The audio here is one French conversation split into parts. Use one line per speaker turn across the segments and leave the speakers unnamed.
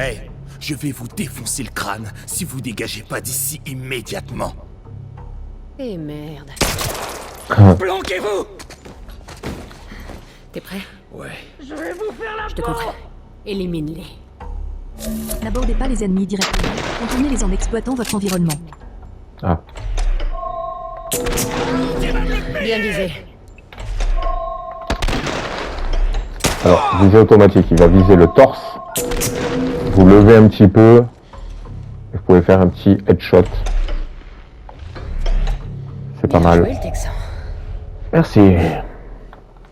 Hey, je vais vous défoncer le crâne si vous dégagez pas d'ici immédiatement.
Eh merde.
Planquez-vous!
T'es prêt?
Ouais.
Je te comprends. Élimine-les.
N'abordez pas les ennemis directement. Contournez-les en exploitant votre environnement.
Ah.
Bien visé.
Alors, visée automatique, il va viser le torse. Vous levez un petit peu. Vous pouvez faire un petit headshot. C'est pas
Bien
mal.
joué, le Texan.
Merci.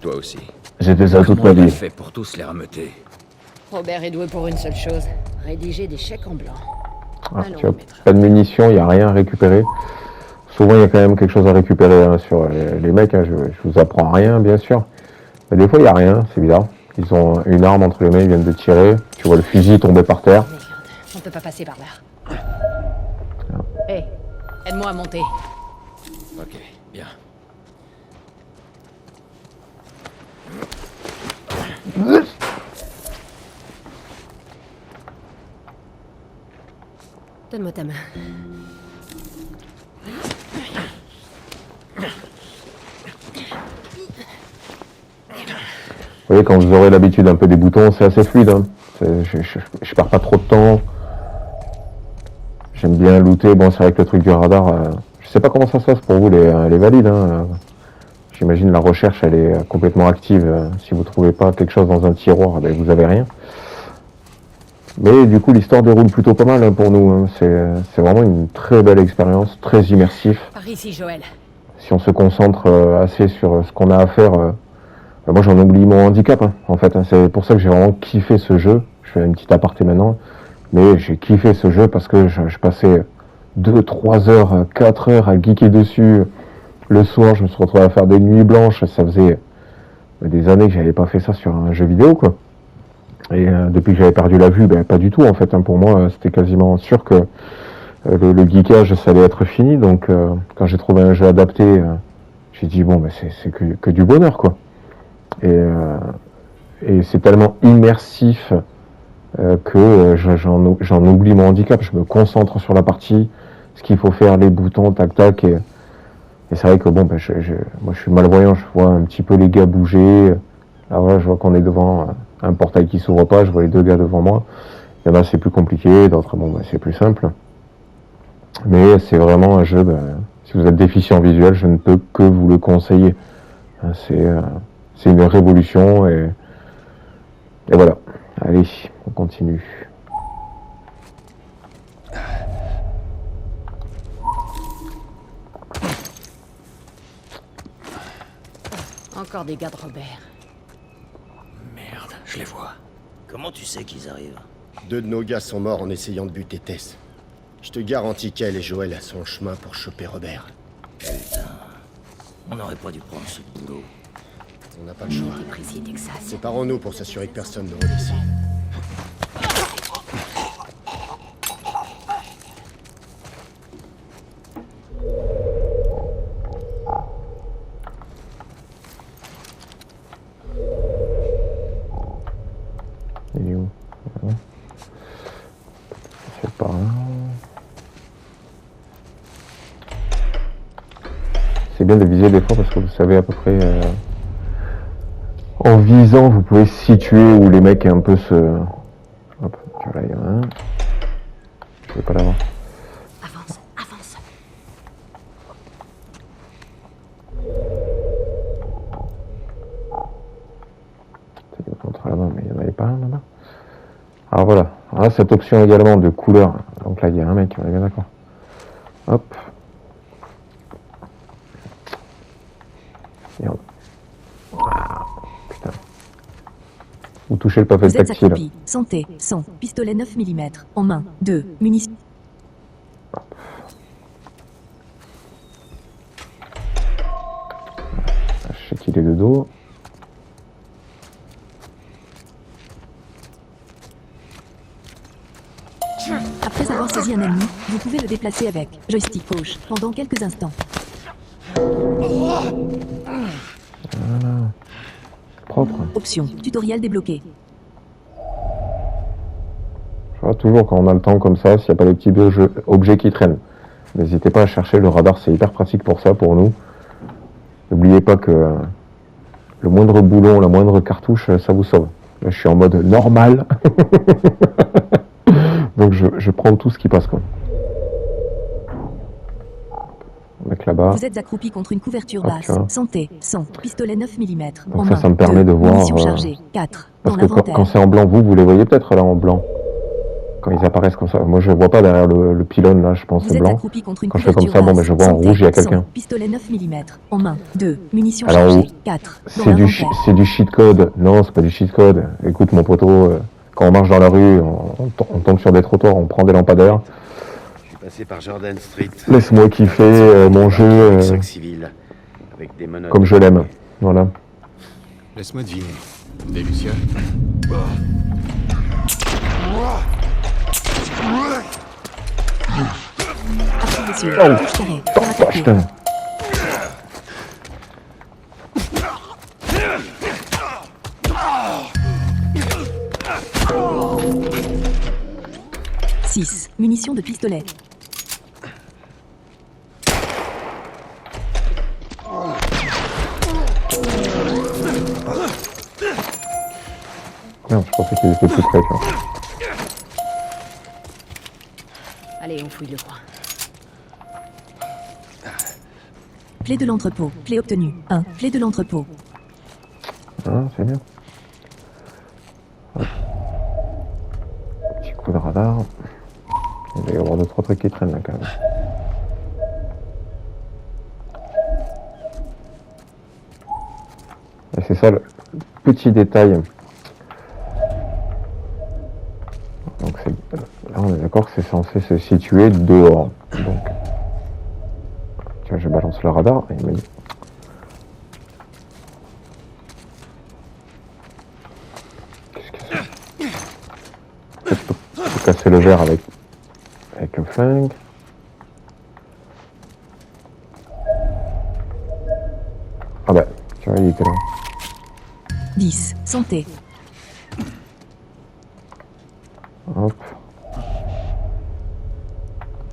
Toi aussi.
J'ai fait ça toute ma
Comment il a
vie.
fait pour tous les rameuter?
Robert est doué pour une seule chose. Rédiger des chèques en blanc.
Ah,
Allons,
tu vois,
maître.
pas de munitions, il n'y a rien à récupérer. Souvent, il y a quand même quelque chose à récupérer hein, sur les mecs. Hein, je vous apprends rien, bien sûr. Mais des fois, il n'y a rien, c'est bizarre. Ils ont une arme entre les mains, ils viennent de tirer. Tu vois le fusil tomber par terre.
Merde, on peut pas passer par là. Hé, aide-moi à monter.
Ok, bien.
Donne-moi ta main.
Vous voyez, quand vous aurez l'habitude un peu des boutons, c'est assez fluide. Hein. Je perds pas trop de temps. J'aime bien looter. Bon, c'est vrai que le truc du radar, je sais pas comment ça se passe pour vous, les valides. Hein. J'imagine la recherche, elle est complètement active. Si vous trouvez pas quelque chose dans un tiroir, ben, vous avez rien. Mais du coup, l'histoire déroule plutôt pas mal hein, pour nous. Hein. C'est vraiment une très belle expérience, très immersif.
Par ici, Joël.
Si on se concentre assez sur ce qu'on a à faire, moi j'en oublie mon handicap hein, en fait. Hein. C'est pour ça que j'ai vraiment kiffé ce jeu. Je fais une petite aparté maintenant. Mais j'ai kiffé ce jeu parce que je passais 2, 3 heures, 4 heures à geeker dessus. Le soir, je me suis retrouvé à faire des nuits blanches. Ça faisait des années que j'avais pas fait ça sur un jeu vidéo, quoi. Et depuis que j'avais perdu la vue, ben, pas du tout, en fait. Hein. Pour moi, c'était quasiment sûr que le geekage, ça allait être fini. Donc, quand j'ai trouvé un jeu adapté, j'ai dit, bon, ben, c'est que du bonheur, quoi. Et c'est tellement immersif que j'en oublie mon handicap. Je me concentre sur la partie, ce qu'il faut faire, les boutons, tac, tac. Et c'est vrai que bon, ben, moi je suis malvoyant, je vois un petit peu les gars bouger. Là voilà, je vois qu'on est devant un portail qui s'ouvre pas, je vois les deux gars devant moi. Il y en a c'est plus compliqué, d'autres bon, ben, c'est plus simple. Mais c'est vraiment un jeu, ben, si vous êtes déficient visuel, je ne peux que vous le conseiller. C'est une révolution et voilà. Allez, on continue.
Encore des gars de Robert.
Merde, je les vois.
Comment tu sais qu'ils arrivent?
2 de nos gars sont morts en essayant de buter Tess. Je te garantis qu'elle et Joël sont en chemin pour choper Robert.
On n'aurait pas dû prendre ce boulot.
On n'a pas le choix.
T'es précis, Texas.
Séparons-nous pour s'assurer que personne ne roule ici.
Il est où? Voilà. C'est par là. C'est bien de viser des fois parce que vous savez à peu près en visant vous pouvez situer où les mecs un peu se... Hop, là il y en a un. Je vais pas l'avoir.
Avance, avance.
Il y en a contre là-bas, mais il n'y en avait pas un là-bas. Alors voilà, alors, cette option également de couleur. Donc là il y a un mec, on est bien d'accord. Hop. Merde. Ah, putain. Vous touchez le pavé
Vous êtes
tactile.
accroupi. Santé. 100. Pistolet 9 mm. En main. 2. Munitions.
Je sais qu'il est de dos.
Après avoir saisi un ennemi, vous pouvez le déplacer avec joystick gauche pendant quelques instants.
Voilà. Propre.
Option. Tutoriel débloqué.
Je vois, toujours quand on a le temps comme ça, s'il n'y a pas des petits objets qui traînent. N'hésitez pas à chercher, le radar c'est hyper pratique pour ça, pour nous. N'oubliez pas que le moindre boulon, la moindre cartouche, ça vous sauve. Là, je suis en mode normal. Donc je prends tout ce qui passe, quoi. Mec là-bas.
Vous êtes accroupi contre une couverture
Hop,
basse.
tu vois.
Santé, 100, pistolet 9 mm.
Donc ça me permet de voir,
Munitions chargées, 4.
Parce
Dans
que quand
l'inventaire.
c'est en blanc, vous les voyez peut-être là en blanc. Quand ils apparaissent comme ça. Moi je vois pas derrière le pylône là, je pense
Vous
c'est
êtes
blanc.
accroupi contre une
Quand je fais comme
couverture
ça, bon,
basse.
je vois en
Santé,
rouge, il y a
100,
quelqu'un.
Pistolet 9 mm. En main, 2. Munitions
Alors,
chargées, 4. Dans
C'est
l'inventaire.
du cheat code. Non, c'est pas du cheat code. Écoute mon poteau, quand on marche dans la rue, on tombe sur des trottoirs, on prend des lampadaires.
Je suis passé par Jordan Street.
Laisse-moi kiffer mon jeu
5 civils, avec des menottes.
comme je l'aime. Voilà.
Laisse-moi deviner. Des Lucien?
Appuyez sur
Oh.
touche carré pour attaquer.
Putain.
Six. Munitions de pistolet.
Merde, je pensais qu'il était plus près. Tu vois.
Allez, on fouille le coin.
Clé de l'entrepôt. Clé obtenue. 1. Clé de l'entrepôt.
Ah, c'est bien. Hop. Petit coup de radar. Il va y avoir 2-3 trucs qui traînent là quand même. Et c'est ça le petit détail. Donc là on est d'accord que c'est censé se situer dehors. Donc, tiens, je balance le radar et il me dit. Qu'est-ce que c'est? Je peux casser le verre avec le flingue. Ah bah, tu vois, il était là.
10. Santé.
Hop.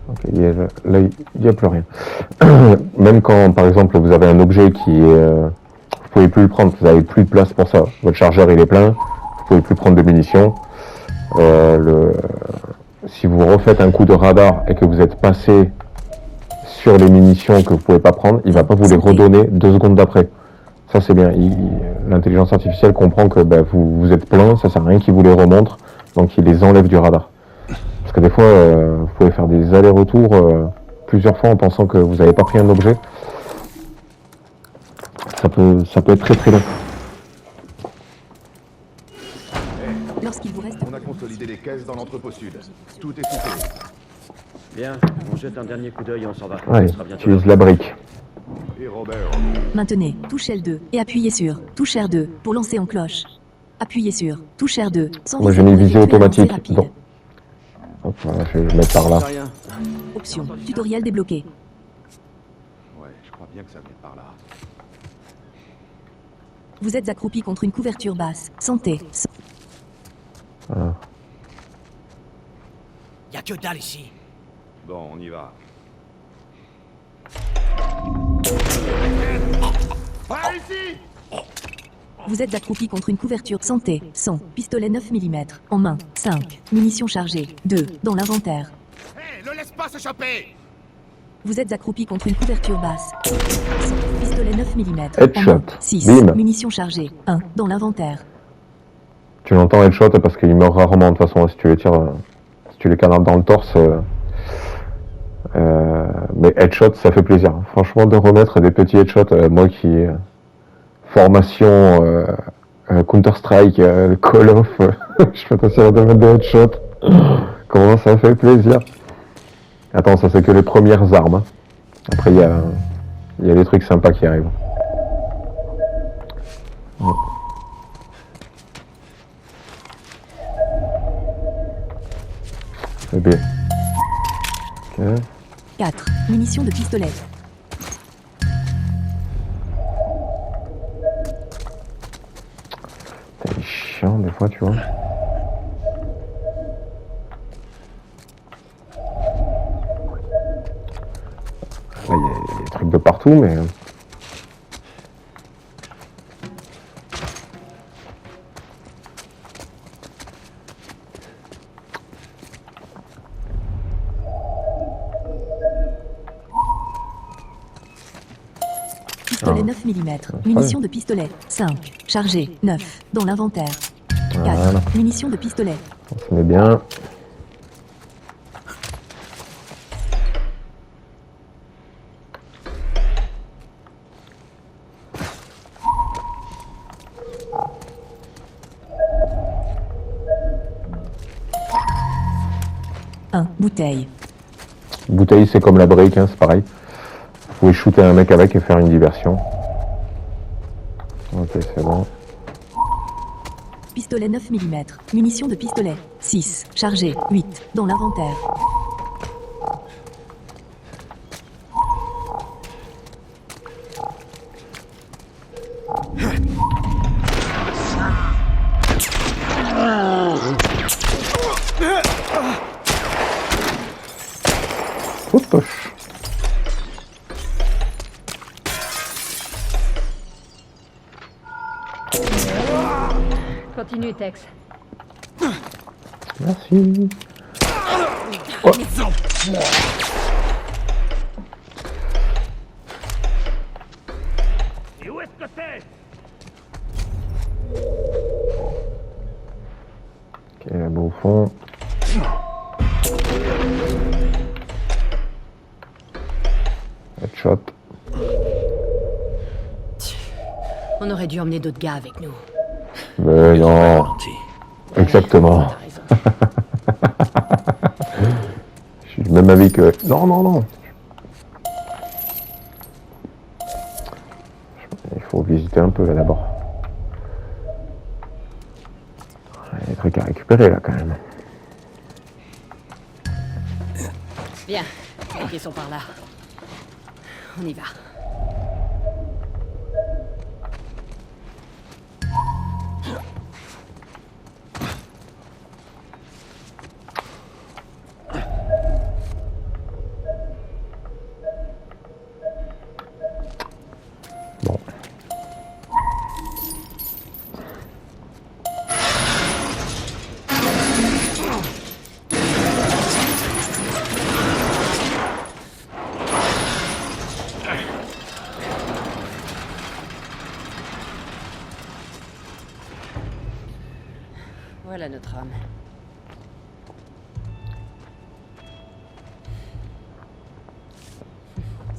Ok, là, il n'y a plus rien. Même quand, par exemple, vous avez un objet qui est... vous pouvez plus le prendre, vous n'avez plus de place pour ça. Votre chargeur, il est plein, vous pouvez plus prendre de munitions. Si vous refaites un coup de radar et que vous êtes passé sur les munitions que vous pouvez pas prendre, il va pas vous les redonner 2 secondes d'après. Ça, c'est bien. L'intelligence artificielle comprend que vous êtes plein, ça sert à rien qu'il vous les remontre, donc il les enlève du radar. Parce que des fois, vous pouvez faire des allers-retours plusieurs fois en pensant que vous n'avez pas pris un objet. Ça peut être très très long.
Lorsqu'il vous reste...
On a consolidé les caisses dans l'entrepôt sud. Tout est coupé.
Bien, on jette un dernier coup d'œil et on s'en va.
Ouais,
On sera bientôt
utilise
là.
la brique.
Et Robert.
Maintenez touche L2 et appuyez sur touche R2 pour lancer en cloche. Appuyez sur touche R2 sans
Moi,
viser
j'ai mis
pour
visée
effectuer un lancer
automatique.
rapide.
Bon. Hop, voilà, je vais le mettre par là.
C'est rien.
Option tutoriel débloqué.
Ouais, je crois bien que ça vient par là.
Vous êtes accroupi contre une couverture basse. Santé.
Voilà.
Y'a que dalle ici.
Bon, on y va.
Vous êtes accroupi contre une couverture. Santé. 100. Pistolet 9 mm. En main. 5. Munitions chargées. 2. Dans l'inventaire.
Hé, ne laisse pas s'échapper.
Vous êtes accroupi contre une couverture basse. 100. Pistolet 9 mm.
Headshot.
6.
Bim.
Munitions chargées. 1. Dans l'inventaire.
Tu l'entends headshot parce qu'il meurt rarement de toute façon si tu les tires, si tu les canardes dans le torse. Mais headshot, ça fait plaisir. Franchement, de remettre des petits headshots, moi qui formation Counter-Strike, Call of, je fais attention à de mettre des headshots. Comment ça fait plaisir. Attends, ça c'est que les premières armes. Hein. Après, il y a des trucs sympas qui arrivent. Ouais. C'est bien. Ok.
4. Munitions de pistolet.
C'est chiant des fois, tu vois. partout, mais...
Pistolet 9 mm. Munitions de pistolet. 5. Chargé. 9. Dans l'inventaire. 4.
Voilà.
Munitions de pistolet.
On se met bien.
Bouteille.
Bouteille, c'est comme la brique, hein, c'est pareil. Vous pouvez shooter un mec avec et faire une diversion. Ok, c'est bon.
Pistolet 9 mm. Munitions de pistolet. 6. Chargé. 8. Dans l'inventaire.
Oups.
Continue, Tex.
Merci.
Et où est-ce que t'es?
Ok, là-bas au fond. Headshot.
On aurait dû emmener d'autres gars avec nous.
Mais non.
Gentil.
Exactement.
T'as raison.
Je suis du même avis que... Non, non, non. Il faut visiter un peu là d'abord. Il y a des trucs à récupérer là quand même.
Bien, ils sont par là. On y va.
Bon.
Voilà notre homme.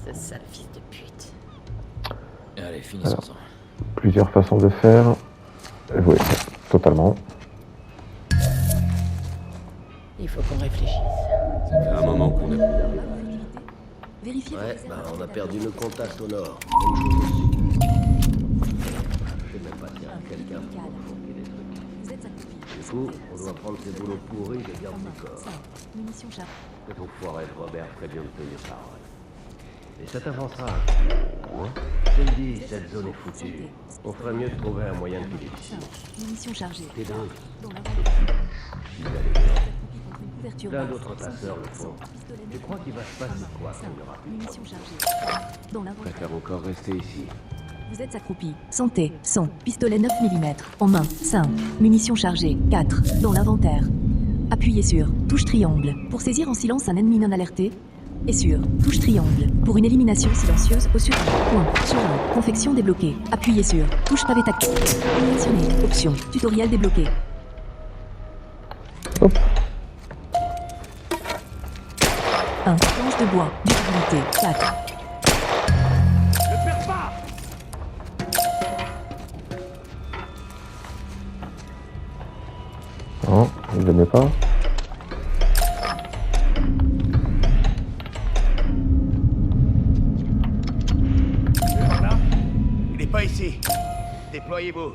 Ce sale fils de pute.
Allez, finissons-en.
Plusieurs façons de faire. Oui, totalement.
Il faut qu'on réfléchisse.
Ça fait un moment qu'on a...
Vérifiez.
Ouais, bah on a perdu le contact au nord. Même chose au sud. Je sais même pas s'il y a quelqu'un pour provoquer des trucs.
Vous êtes accroupi.
Du coup, on doit prendre ces boulots pourris de garde du corps.
5. Munitions chargées.
Cet enfoiré de Robert ferait bien de tenir parole.
Et ça t'avancera. Hein? Je te le dis, cette zone est foutue. On ferait mieux de trouver un moyen de filer d'ici.
5. Munitions chargées.
T'es dingue.
Dans l'inventaire.
Il va aller dehors.
Accroupi contre une couverture
Plein
basse.
d'autres tasseurs le font.
Pistolet
Tu
9
crois qu'il va se passer quoi quand il y aura plus de
Munitions chargées. Dans
Je
l'inventaire.
préfère encore rester ici.
Vous êtes accroupi. Santé. 100. Pistolet 9 mm. En main. 5. Munitions chargées. 4. Dans l'inventaire. Appuyez sur touche triangle pour saisir en silence un ennemi non alerté. Et sur touche triangle pour une élimination silencieuse au sur point. Sur un. Confection débloquée. Appuyez sur touche pavé tactile. Sélectionnez. Option. Tutoriel débloqué.
Hop.
1. Planche de bois. Durabilité. 4.
Ne perds pas!
Non, je ne le mets pas.
Là? Il est pas ici. Déployez-vous.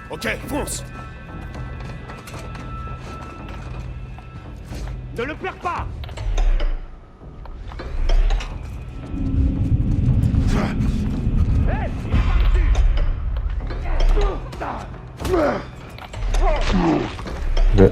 Ok, fonce! Ne le perds pas!
Je-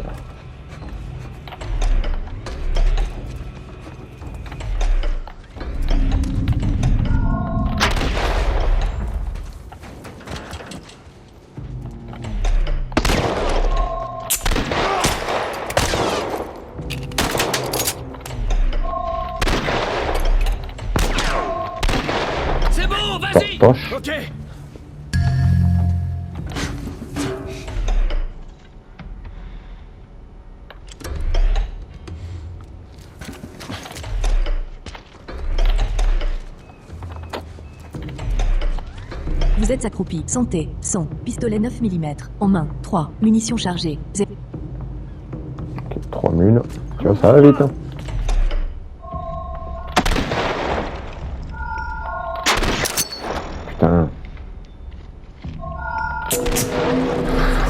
C'est bon, vas-y.
Torche.
Ok.
Vous êtes accroupi. Santé. Son. Pistolet 9 mm. En main. 3. Munitions chargées.
3 mules. Tu vois, ça va vite. Hein. Putain.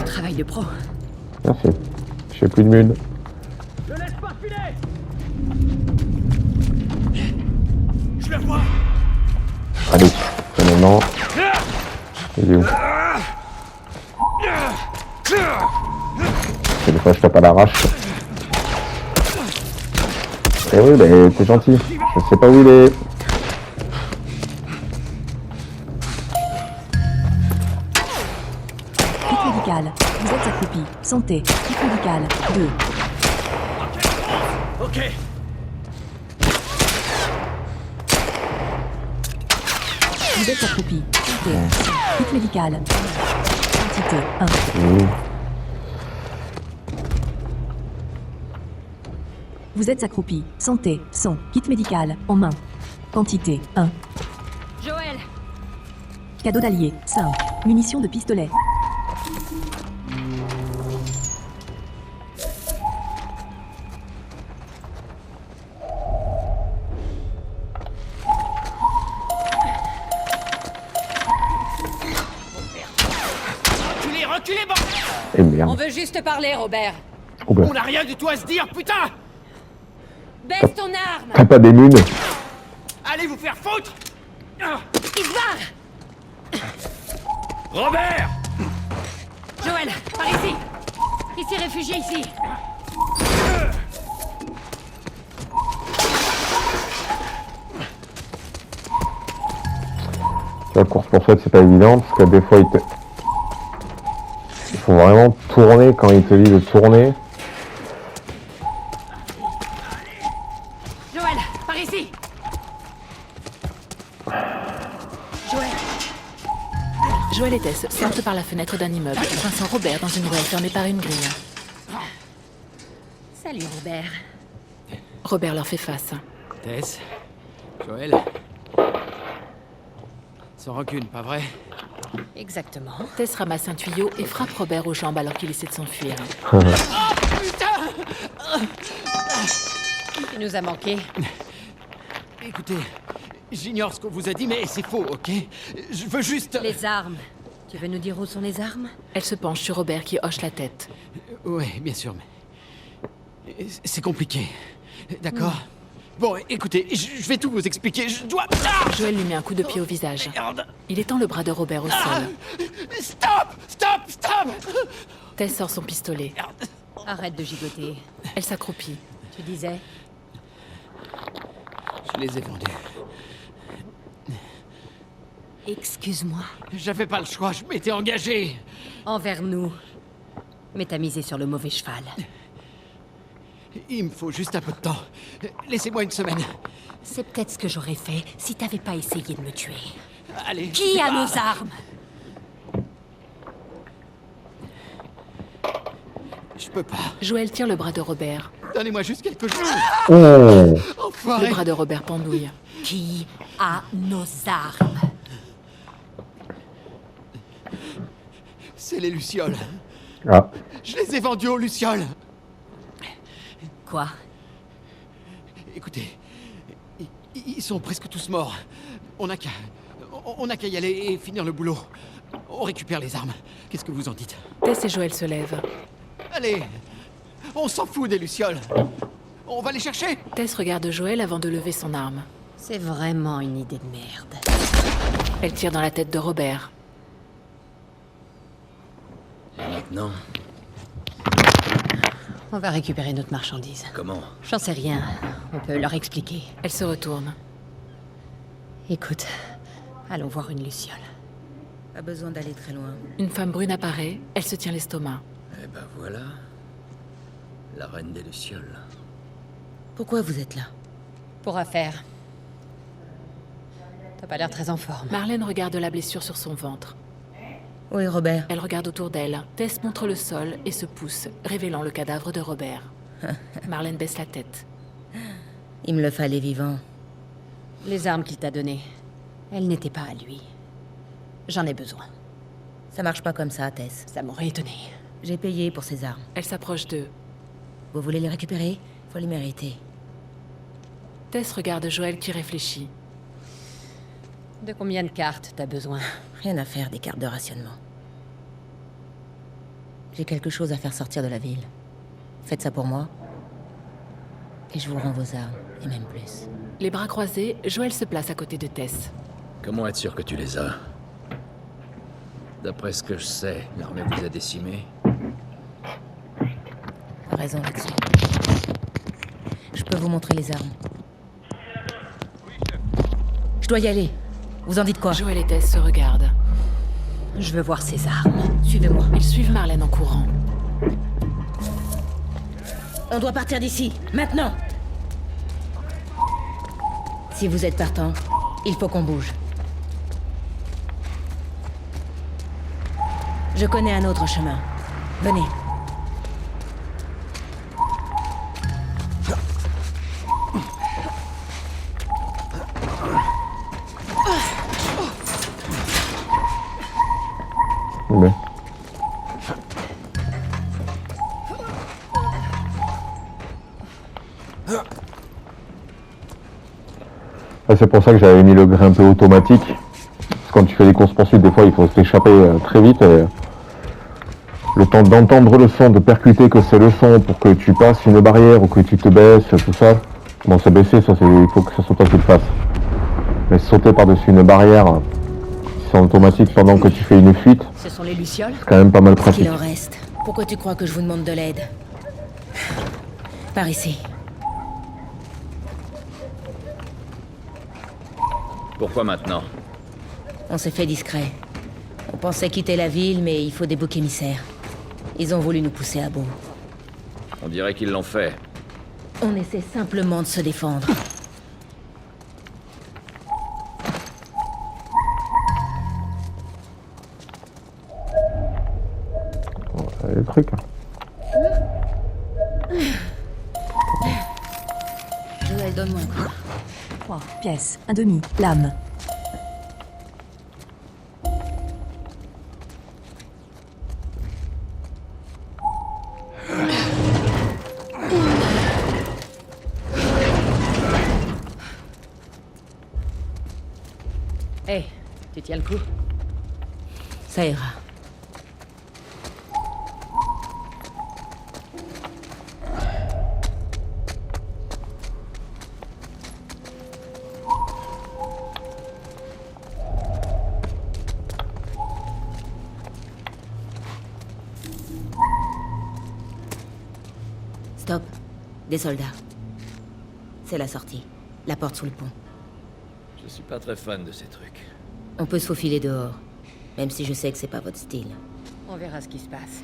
Travail de pro.
Merci. J'ai plus de mules.
Je laisse pas filer. Je le vois.
Allez. C'est maintenant. Il est où? Et des fois, je tape à l'arrache. Eh oui, bah, t'es gentil. Je sais pas où il est.
Kit médical. Vous êtes accroupi. Santé. Kit médical. 2.
Ok.
Vous êtes accroupi. Santé. Kit médical. Quantité 1.
Oui.
Vous êtes accroupi. Santé. Son. Kit médical. En main. Quantité 1.
Joël!
Cadeau d'allié. 5. Munitions de pistolet.
Reculez, bordel.
Et merde.
On veut juste parler, Robert.
Oh bah.
On a rien du tout à se dire, putain.
Baisse ton arme!
T'as pas des mules?
Allez vous faire foutre.
Il se barre!
Robert.
Joël, par ici! Il s'est réfugié ici!
La course poursuite, c'est pas évident parce que des fois, il faut vraiment tourner quand il te dit de tourner.
Joël, par ici!
Joël et Tess sortent par la fenêtre d'un immeuble, coinçant Robert dans une ruelle fermée par une grille.
Salut, Robert.
Robert leur fait face.
Tess, Joël. Sans rancune, pas vrai?
Exactement.
Tess ramasse un tuyau et frappe Robert aux jambes alors qu'il essaie de s'enfuir.
Tu nous as manqué.
Écoutez, j'ignore ce qu'on vous a dit, mais c'est faux, ok? Je veux juste...
Les armes. Tu veux nous dire où sont les armes?
Elle se penche sur Robert qui hoche la tête.
Ouais, bien sûr, mais... C'est compliqué. D'accord? Bon, écoutez, je vais tout vous expliquer, je dois... Ah!
Joël lui met un coup de pied au visage.
Merde.
Il étend le bras de Robert au sol.
Stop! Stop! Stop!
Tess sort son pistolet.
Arrête de gigoter.
Elle s'accroupit.
Tu disais?
Je les ai vendus.
Excuse-moi.
J'avais pas le choix, je m'étais engagé.
Envers nous. Mais t'as misé sur le mauvais cheval.
Il me faut juste un peu de temps. Laissez-moi une semaine.
C'est peut-être ce que j'aurais fait si t'avais pas essayé de me tuer.
Allez.
Qui a nos armes?
Je peux pas.
Joël tire le bras de Robert.
Donnez-moi juste quelques jours.
Oh!
Enfoiré.
Le bras de Robert pendouille.
Qui a nos armes?
C'est les lucioles.
Ah.
Je les ai vendus aux lucioles.
Quoi?
Écoutez, ils sont presque tous morts. On n'a qu'à y aller et finir le boulot. On récupère les armes. Qu'est-ce que vous en dites?
Tess et Joël se lèvent.
Allez, on s'en fout des lucioles. On va les chercher.
Tess regarde Joël avant de lever son arme.
C'est vraiment une idée de merde.
Elle tire dans la tête de Robert.
Et maintenant,
On va récupérer notre marchandise.
comment?
J'en sais rien. On peut leur expliquer.
Elle se retourne.
Écoute, allons voir une luciole.
Pas besoin d'aller très loin.
Une femme brune apparaît, elle se tient l'estomac.
Eh ben voilà. La reine des Lucioles.
Pourquoi vous êtes là?
Pour affaire. T'as pas l'air très en forme.
Marlène regarde la blessure sur son ventre.
Où est Robert?
Elle regarde autour d'elle. Tess montre le sol et se pousse, révélant le cadavre de Robert. Marlène baisse la tête.
Il me le fallait vivant.
Les armes qu'il t'a données, elles n'étaient pas à lui. J'en ai besoin.
Ça marche pas comme ça, Tess.
Ça m'aurait étonné.
J'ai payé pour ces armes.
Elle s'approche d'eux.
Vous voulez les récupérer? Faut les mériter.
Tess regarde Joël qui réfléchit.
De combien de cartes t'as besoin?
Rien à faire des cartes de rationnement. J'ai quelque chose à faire sortir de la ville. Faites ça pour moi. Et je vous rends vos armes, et même plus.
Les bras croisés, Joël se place à côté de Tess.
Comment être sûr que tu les as? D'après ce que je sais, l'armée vous a décimés.
T'as raison là-dessus. Je peux vous montrer les armes. Je dois y aller. Vous en dites quoi?
Joël et Tess se regardent.
Je veux voir ces armes.
Suivez-moi.
Ils suivent Marlène en courant.
On doit partir d'ici, maintenant. Si vous êtes partant, il faut qu'on bouge. Je connais un autre chemin. Venez.
Mais... c'est pour ça que j'avais mis le grimpe automatique. Parce que quand tu fais des courses poursuites, des fois il faut s'échapper très vite. Et le temps d'entendre le son, de percuter que c'est le son pour que tu passes une barrière ou que tu te baisses, tout ça. Bon, se baisser, ça il faut que ça soit toi qui le fasses. Mais sauter par-dessus une barrière, c'est automatique pendant que tu fais une fuite.
Ce sont les lucioles?
C'est quand même pas mal
Ce
pratique.
qu'il en reste. Pourquoi tu crois que je vous demande de l'aide? Par ici.
Pourquoi maintenant?
On s'est fait discret. On pensait quitter la ville, mais il faut des boucs émissaires. Ils ont voulu nous pousser à bout.
On dirait qu'ils l'ont fait.
On essaie simplement de se défendre.
Le truc.
Joël, donne-moi un coup.
3 pièces, un demi, lame.
Hé, tu tiens le coup?
Ça ira. Stop. Des soldats. C'est la sortie. La porte sous le pont.
Je suis pas très fan de ces trucs.
On peut se faufiler dehors. Même si je sais que c'est pas votre style.
On verra ce qui se passe.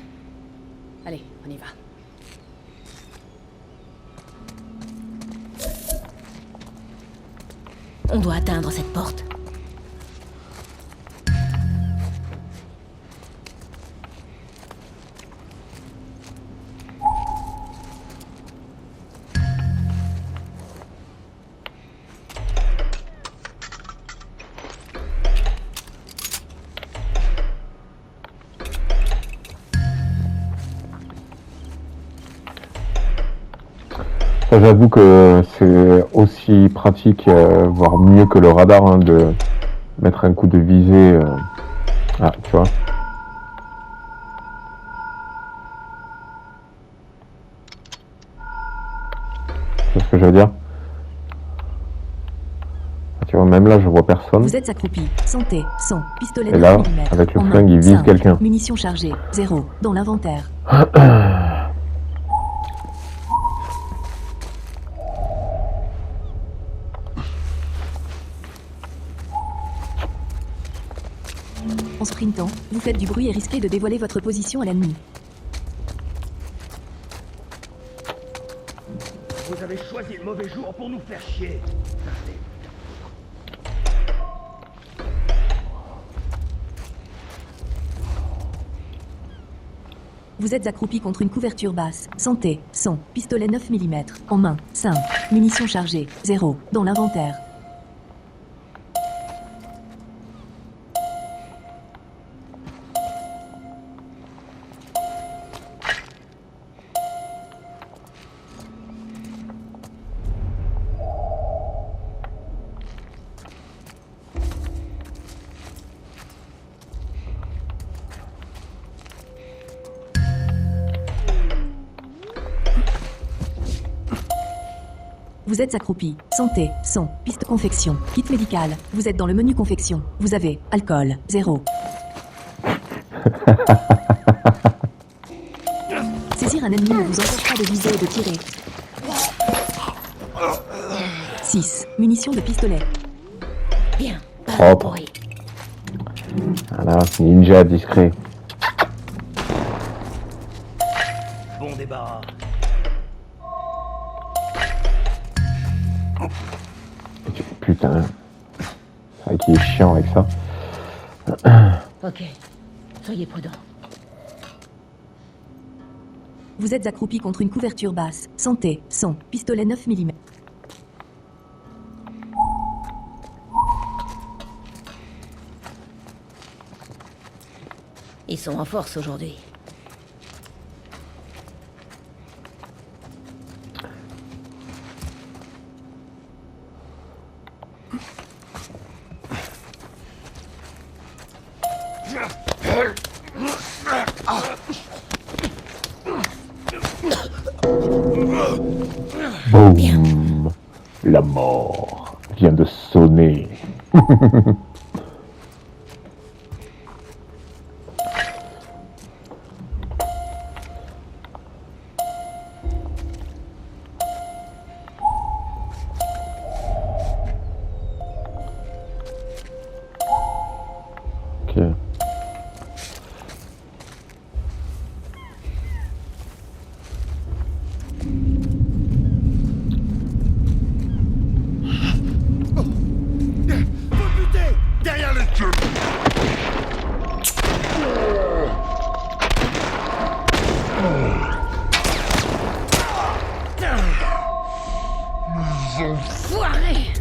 Allez, on y va.
On doit atteindre cette porte.
Ça, j'avoue que c'est aussi pratique, voire mieux que le radar, hein, de mettre un coup de visée. Ah, tu vois. C'est ce que je veux dire. Tu vois, même là, je vois personne.
Vous êtes accroupi. Santé. Son. Pistolet
Et là,
9 mm.
avec le
En main,
flingue, il vise
5.
quelqu'un.
Munitions chargées. 0. Dans l'inventaire. En sprintant, vous faites du bruit et risquez de dévoiler votre position à l'ennemi.
Vous avez choisi le mauvais jour pour nous faire chier.
Vous êtes accroupi contre une couverture basse. Santé. Son. Pistolet 9 mm. En main. 5. Munitions chargées. 0. Dans l'inventaire. Vous êtes accroupi. Santé. Son. Piste confection. Kit médical. Vous êtes dans le menu confection. Vous avez alcool. 0. Saisir un ennemi ne vous empêche pas de viser et de tirer. 6. Munitions de pistolet.
Bien.
Propre. Voilà, ninja discret.
Bon débarras.
Putain. C'est vrai qu'il est chiant avec ça.
Ok. Soyez prudents.
Vous êtes accroupi contre une couverture basse. Santé. Son. Pistolet 9 mm.
Ils sont en force aujourd'hui.
Boum. La mort vient de sonner. Ok.
Derrière le tube.
Foiré!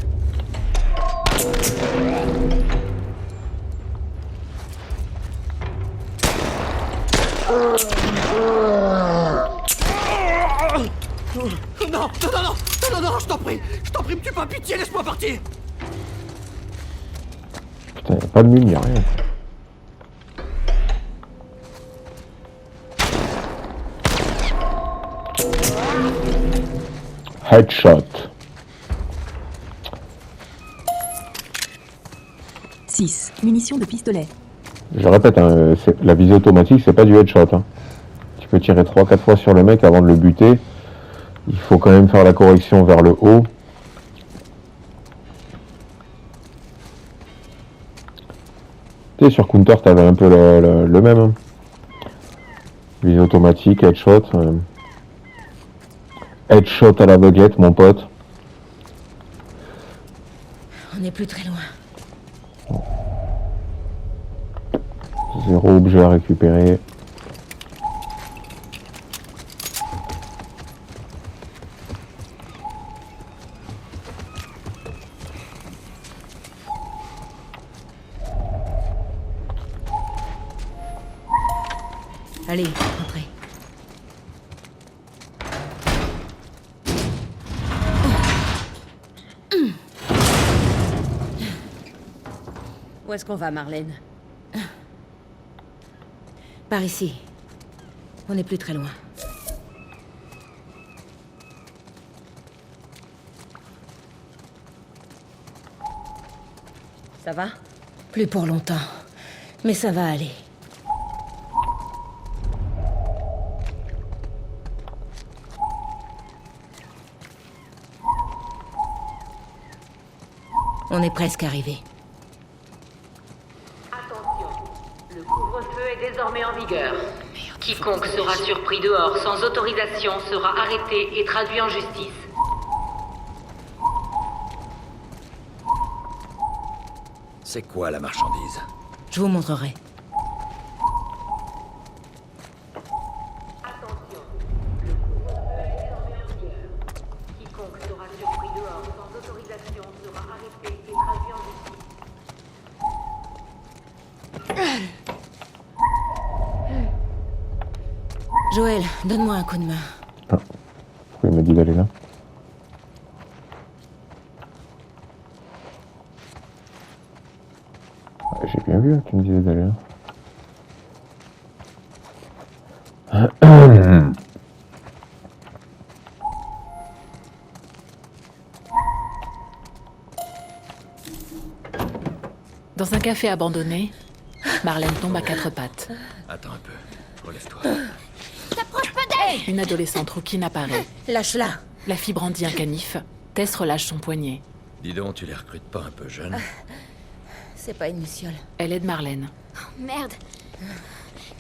Non, je t'en prie, me tue pas, pitié, laisse-moi partir.
Putain, y'a pas de mine, y'a rien. Headshot.
6. Munitions de pistolet.
Je répète, hein, la visée automatique, c'est pas du headshot. Hein. Tu peux tirer 3-4 fois sur le mec avant de le buter. Il faut quand même faire la correction vers le haut. Tu sais, sur Counter, t'avais un peu le même. Hein. Visée automatique, headshot. Headshot à la baguette, mon pote.
On n'est plus très loin.
0 objet à récupérer.
Allez, entrez.
Où est-ce qu'on va, Marlène?
Par ici. On n'est plus très loin.
Ça va?
Plus pour longtemps. Mais ça va aller. On est presque arrivé.
Attention, le couvre-feu est désormais en vigueur. Quiconque sera surpris dehors sans autorisation sera arrêté et traduit en justice.
C'est quoi la marchandise?
Je vous montrerai.
Attention, le couvre-feu est désormais en vigueur. Quiconque sera surpris dehors sans autorisation sera arrêté et traduit en justice.
Joël, donne-moi un coup de main.
Ah. Pourquoi il m'a dit d'aller là? J'ai bien vu qu'il me disait d'aller là.
Dans un café abandonné, Marlène tombe à quatre pattes.
Attends un peu. Relève-toi.
Une adolescente rouquine apparaît.
Lâche-la.
La fille brandit un canif. Tess relâche son poignet.
Dis donc, tu les recrutes pas un peu jeunes?
C'est pas une luciole.
Elle aide Marlène.
Merde.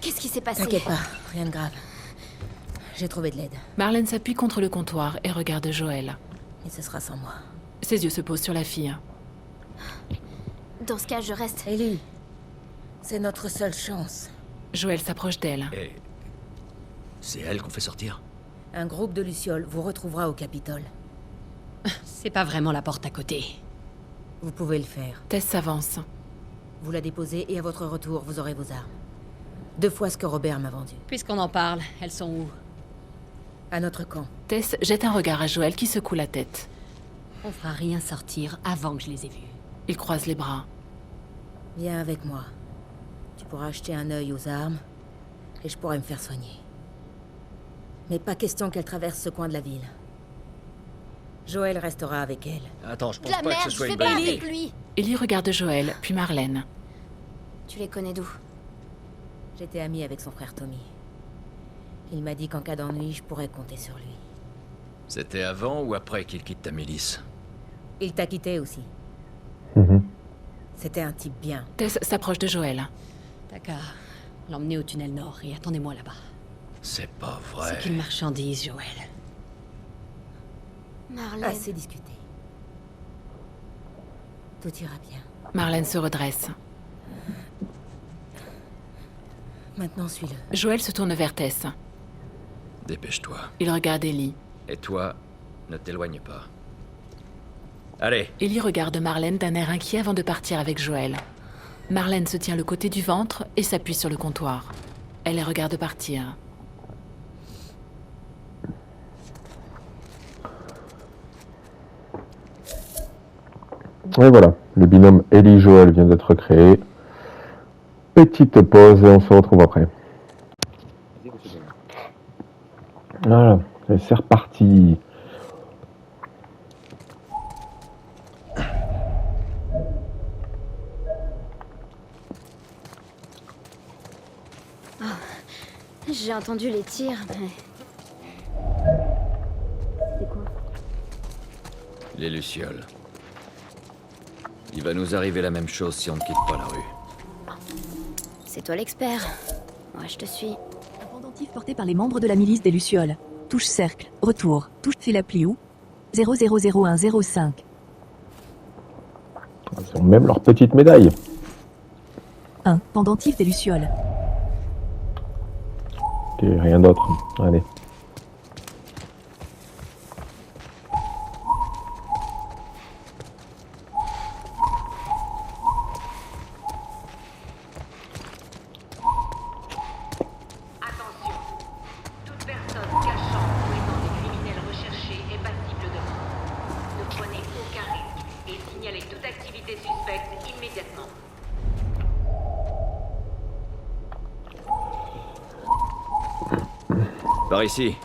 Qu'est-ce qui s'est passé?
T'inquiète pas, rien de grave. J'ai trouvé de l'aide.
Marlène s'appuie contre le comptoir et regarde Joël.
Et ce sera sans moi.
Ses yeux se posent sur la fille.
Dans ce cas, je reste.
Ellie, c'est notre seule chance.
Joël s'approche d'elle.
Et... c'est elle qu'on fait sortir?
Un groupe de lucioles vous retrouvera au Capitole.
C'est pas vraiment la porte à côté.
Vous pouvez le faire.
Tess s'avance.
Vous la déposez et à votre retour, vous aurez vos armes. 2 fois ce que Robert m'a vendu.
Puisqu'on en parle, elles sont où?
À notre camp.
Tess jette un regard à Joël qui secoue la tête.
On fera rien sortir avant que je les ai vus.
Il croise les bras.
Viens avec moi. Tu pourras acheter un œil aux armes et je pourrai me faire soigner. Mais pas question qu'elle traverse ce coin de la ville. Joël restera avec elle.
Attends, je pense
La
pas que
merde,
ce
je
soit
vais
une
pas
bonne idée.
avec lui.
Ellie regarde Joël, puis Marlène.
Tu les connais d'où?
J'étais amie avec son frère Tommy. Il m'a dit qu'en cas d'ennui, je pourrais compter sur lui.
C'était avant ou après qu'il quitte ta milice?
Il t'a quitté aussi. C'était un type bien.
Tess s'approche de Joël.
T'as qu'à l'emmener au tunnel nord et attendez-moi là-bas.
C'est pas vrai.
C'est qu'une marchandise, Joël.
Marlène.
Assez discuté. Tout ira bien.
Marlène se redresse.
Maintenant, suis-le.
Joël se tourne vers Tess.
Dépêche-toi.
Il regarde Ellie.
Et toi, ne t'éloigne pas. Allez.
Ellie regarde Marlène d'un air inquiet avant de partir avec Joël. Marlène se tient le côté du ventre et s'appuie sur le comptoir. Elle les regarde partir.
Et voilà, le binôme Ellie-Joël vient d'être créé. Petite pause et on se retrouve après. Voilà, et c'est reparti.
J'ai entendu les tirs, mais... C'était quoi?
Les lucioles. Il va nous arriver la même chose si on ne quitte pas la rue.
C'est toi l'expert. Ouais, je te suis.
Un pendentif porté par les membres de la milice des Lucioles. Touche cercle. Retour. Touche fil appli ou 000105.
Ils ont même leur petite médaille.
1. Pendentif des Lucioles.
Ok, rien d'autre. Allez.
Attention. Toute personne cachant ou étant des criminels recherchés est passible de mort. Ne prenez aucun risque et signalez toute activité suspecte immédiatement.
Par ici.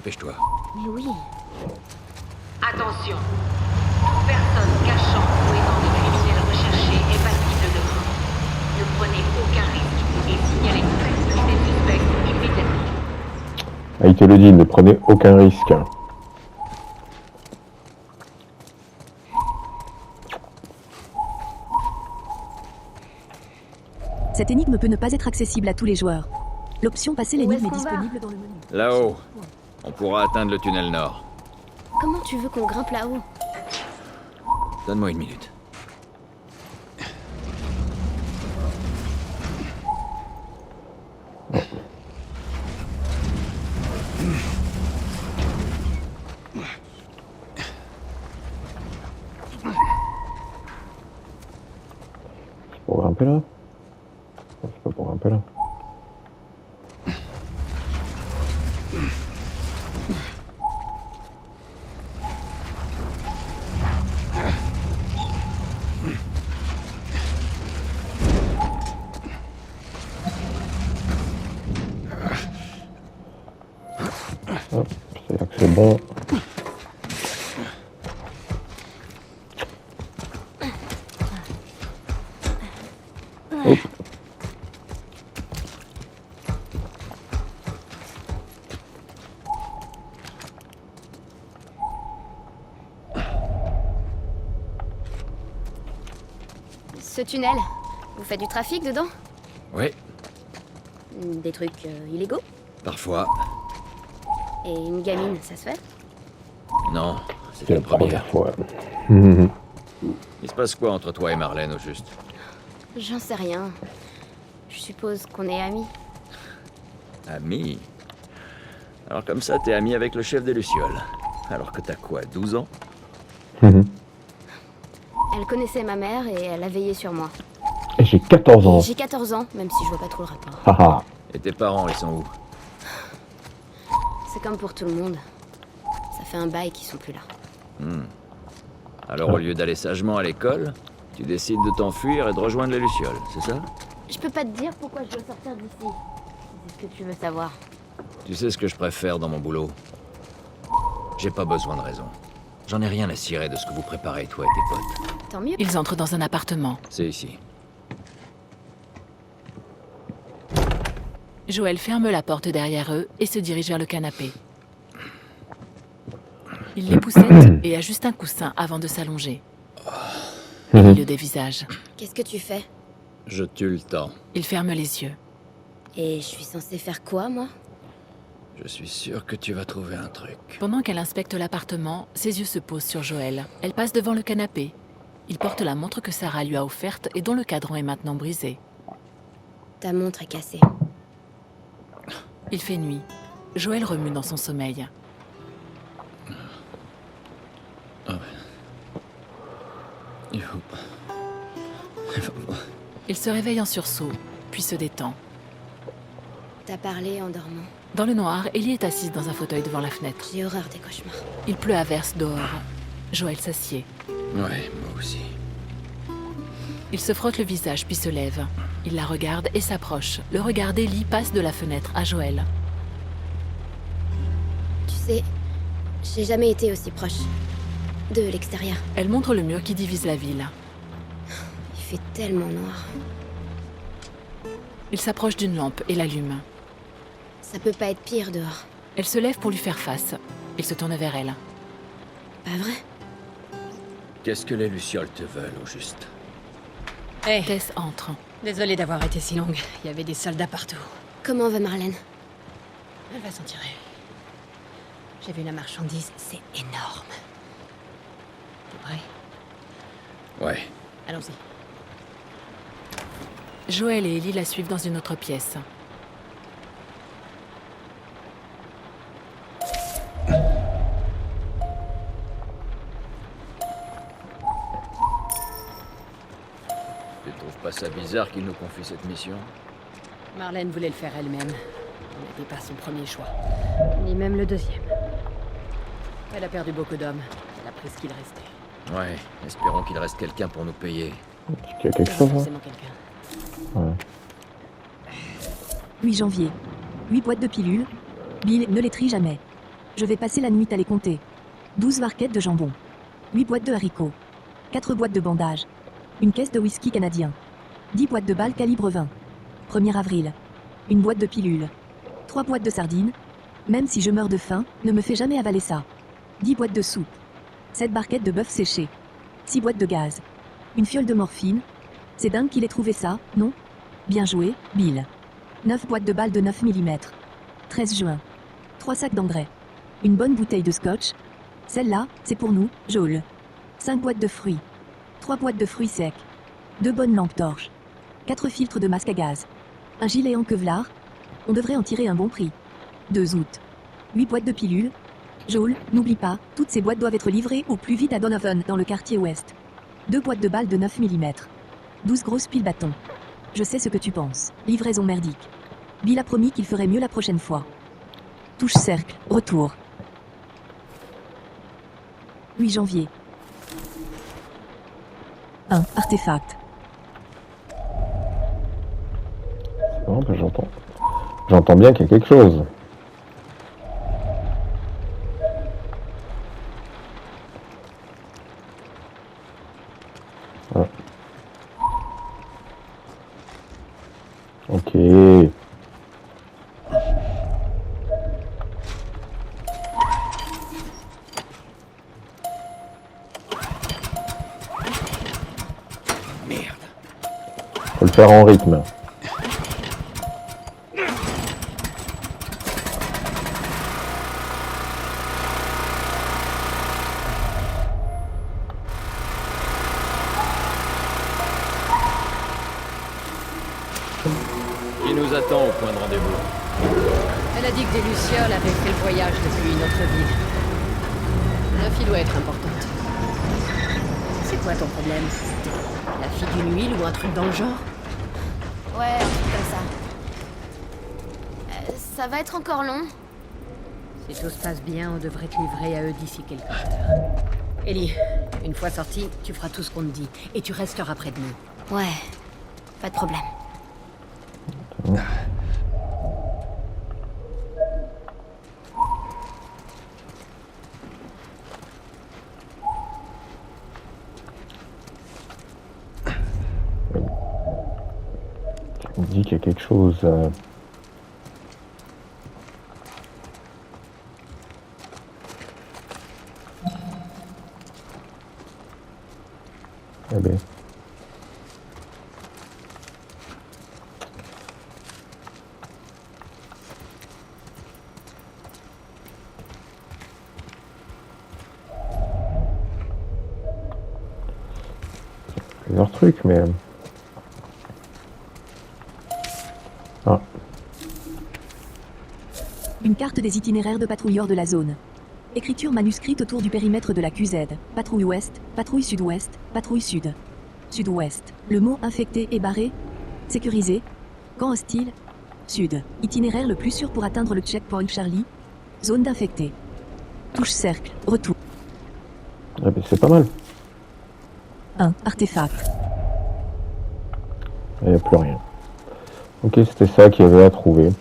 dépêche-toi.
Mais oui.
Attention. Toute personne cachant ou étant des criminels recherchés est passible de mort. Ne prenez aucun risque et signalez toute activité suspecte immédiatement.
Ah, il te le dit, ne prenez aucun risque.
Cette énigme peut ne pas être accessible à tous les joueurs. L'option passer l'énigme est
est-ce qu'on va
disponible dans le menu.
Là-haut. On pourra atteindre le tunnel nord.
Comment tu veux qu'on grimpe là-haut?
Donne-moi une minute.
Pour grimper là? Non, c'est pas pour grimper là. Hop, c'est-à-dire que c'est bon. Hop.
Ce tunnel, vous faites du trafic dedans?
Oui,
Des trucs illégaux?
parfois.
Et une gamine, ça se fait?
Non, c'est
C'est
la
la
première.
première fois. Mhm.
Il se passe quoi entre toi et Marlène, au juste?
J'en sais rien. Je suppose qu'on est amis.
Ami? Alors comme ça, t'es ami avec le chef des Lucioles. Alors que t'as quoi, 12 ans?
Mhm.
Elle connaissait ma mère et elle a veillé sur moi.
Et j'ai 14 ans.
J'ai 14 ans, même si je vois pas trop le rapport.
Haha.
Et tes parents, ils sont où?
C'est comme pour tout le monde. Ça fait un bail qu'ils sont plus là.
Alors au lieu d'aller sagement à l'école, tu décides de t'enfuir et de rejoindre les Lucioles, c'est ça?
Je peux pas te dire pourquoi je dois sortir d'ici. C'est ce que tu veux savoir.
Tu sais ce que je préfère dans mon boulot? J'ai pas besoin de raison. J'en ai rien à cirer de ce que vous préparez, toi et tes potes.
Tant mieux.
Ils entrent dans un appartement.
C'est ici.
Joël ferme la porte derrière eux et se dirige vers le canapé. Il les poussette et ajuste un coussin avant de s'allonger. Il le dévisage.
Qu'est-ce que tu fais?
Je tue le temps.
Il ferme les yeux.
Et je suis censée faire quoi, moi?
Je suis sûr que tu vas trouver un truc.
Pendant qu'elle inspecte l'appartement, ses yeux se posent sur Joël. Elle passe devant le canapé. Il porte la montre que Sarah lui a offerte et dont le cadran est maintenant brisé.
Ta montre est cassée.
Il fait nuit. Joël remue dans son sommeil. Il se réveille en sursaut, puis se détend.
T'as parlé en dormant.
Dans le noir, Ellie est assise dans un fauteuil devant la fenêtre.
J'ai horreur des cauchemars.
Il pleut à verse dehors. Joël s'assied.
Ouais, moi aussi.
Il se frotte le visage puis se lève. Il la regarde et s'approche. Le regard d'Ellie passe de la fenêtre à Joël.
Tu sais, j'ai jamais été aussi proche. De l'extérieur.
Elle montre le mur qui divise la ville.
Il fait tellement noir.
Il s'approche d'une lampe et l'allume.
Ça peut pas être pire dehors.
Elle se lève pour lui faire face. Il se tourne vers elle.
Pas vrai?
Qu'est-ce que les Lucioles te veulent, au juste?
Hé,
Tess entre.
désolée d'avoir été si longue. Il y avait des soldats partout.
Comment va Marlène?
Elle va s'en tirer. J'ai vu la marchandise, c'est énorme. T'es prêt?
Ouais.
Allons-y.
Joël et Ellie la suivent dans une autre pièce.
Tu trouves pas ça bizarre qu'il nous confie cette mission?
Marlène voulait le faire elle-même. On n'était pas son premier choix. Ni même le deuxième. Elle a perdu beaucoup d'hommes. Elle a pris ce qu'il restait.
Ouais, espérons qu'il reste quelqu'un pour nous payer.
Il y a quelque chose là?
Forcément quelqu'un.
Ouais.
8 janvier. 8 boîtes de pilules. Bill ne les trie jamais. Je vais passer la nuit à les compter. 12 barquettes de jambon. 8 boîtes de haricots. 4 boîtes de bandages. Une caisse de whisky canadien. 10 boîtes de balles calibre 20. 1er avril. Une boîte de pilules. 3 boîtes de sardines. Même si je meurs de faim, ne me fais jamais avaler ça. 10 boîtes de soupe. 7 barquettes de bœuf séché. 6 boîtes de gaz. Une fiole de morphine. C'est dingue qu'il ait trouvé ça, non? Bien joué, Bill. 9 boîtes de balles de 9 mm. 13 juin. 3 sacs d'engrais. Une bonne bouteille de scotch. Celle-là, c'est pour nous, Joel. 5 boîtes de fruits. 3 boîtes de fruits secs. 2 bonnes lampes torches. 4 filtres de masque à gaz. Un gilet en Kevlar. On devrait en tirer un bon prix. 2 août. 8 boîtes de pilules. Joel, n'oublie pas, toutes ces boîtes doivent être livrées au plus vite à Donovan, dans le quartier ouest. 2 boîtes de balles de 9 mm. 12 grosses piles bâtons. Je sais ce que tu penses. Livraison merdique. Bill a promis qu'il ferait mieux la prochaine fois. Touche cercle. Retour. 8 janvier. 1. Artefact.
Non, ben j'entends. J'entends bien qu'il y a quelque chose. Ah. Ok.
Merde.
Faut le faire en rythme.
Qui nous attend au point de rendez-vous?
Elle a dit que des Lucioles avaient fait le voyage depuis une autre ville. La fille doit être importante. C'est quoi ton problème? La fille d'une huile ou un truc dans le genre?
Ouais, un truc comme ça. Ça va être encore long.
Si tout se passe bien, on devrait te livrer à eux d'ici quelques heures. Ellie, une fois sortie, tu feras tout ce qu'on te dit. Et tu resteras près de nous.
Ouais, pas de problème.
On me dit qu'il y a quelque chose. Eh ben. Plusieurs trucs, mais. Ah.
Une carte des itinéraires de patrouilleurs de la zone. Écriture manuscrite autour du périmètre de la QZ. Patrouille ouest, patrouille sud-ouest, patrouille sud. Sud-ouest. Le mot infecté est barré. Sécurisé. Camp hostile. Sud. Itinéraire le plus sûr pour atteindre le checkpoint Charlie. Zone d'infecté. Touche cercle. Retour.
Ah ben c'est pas mal.
1. Artefact.
Il n'y a plus rien. Ok, c'était ça qu'il y avait à trouver.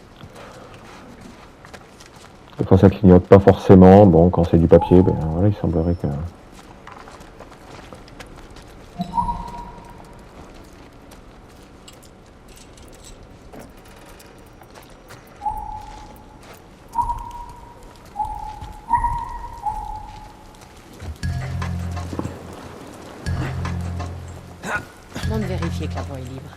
Des fois ça clignote pas forcément. Bon, quand c'est du papier, ben voilà, il semblerait que...
On de vérifier que la voie est libre.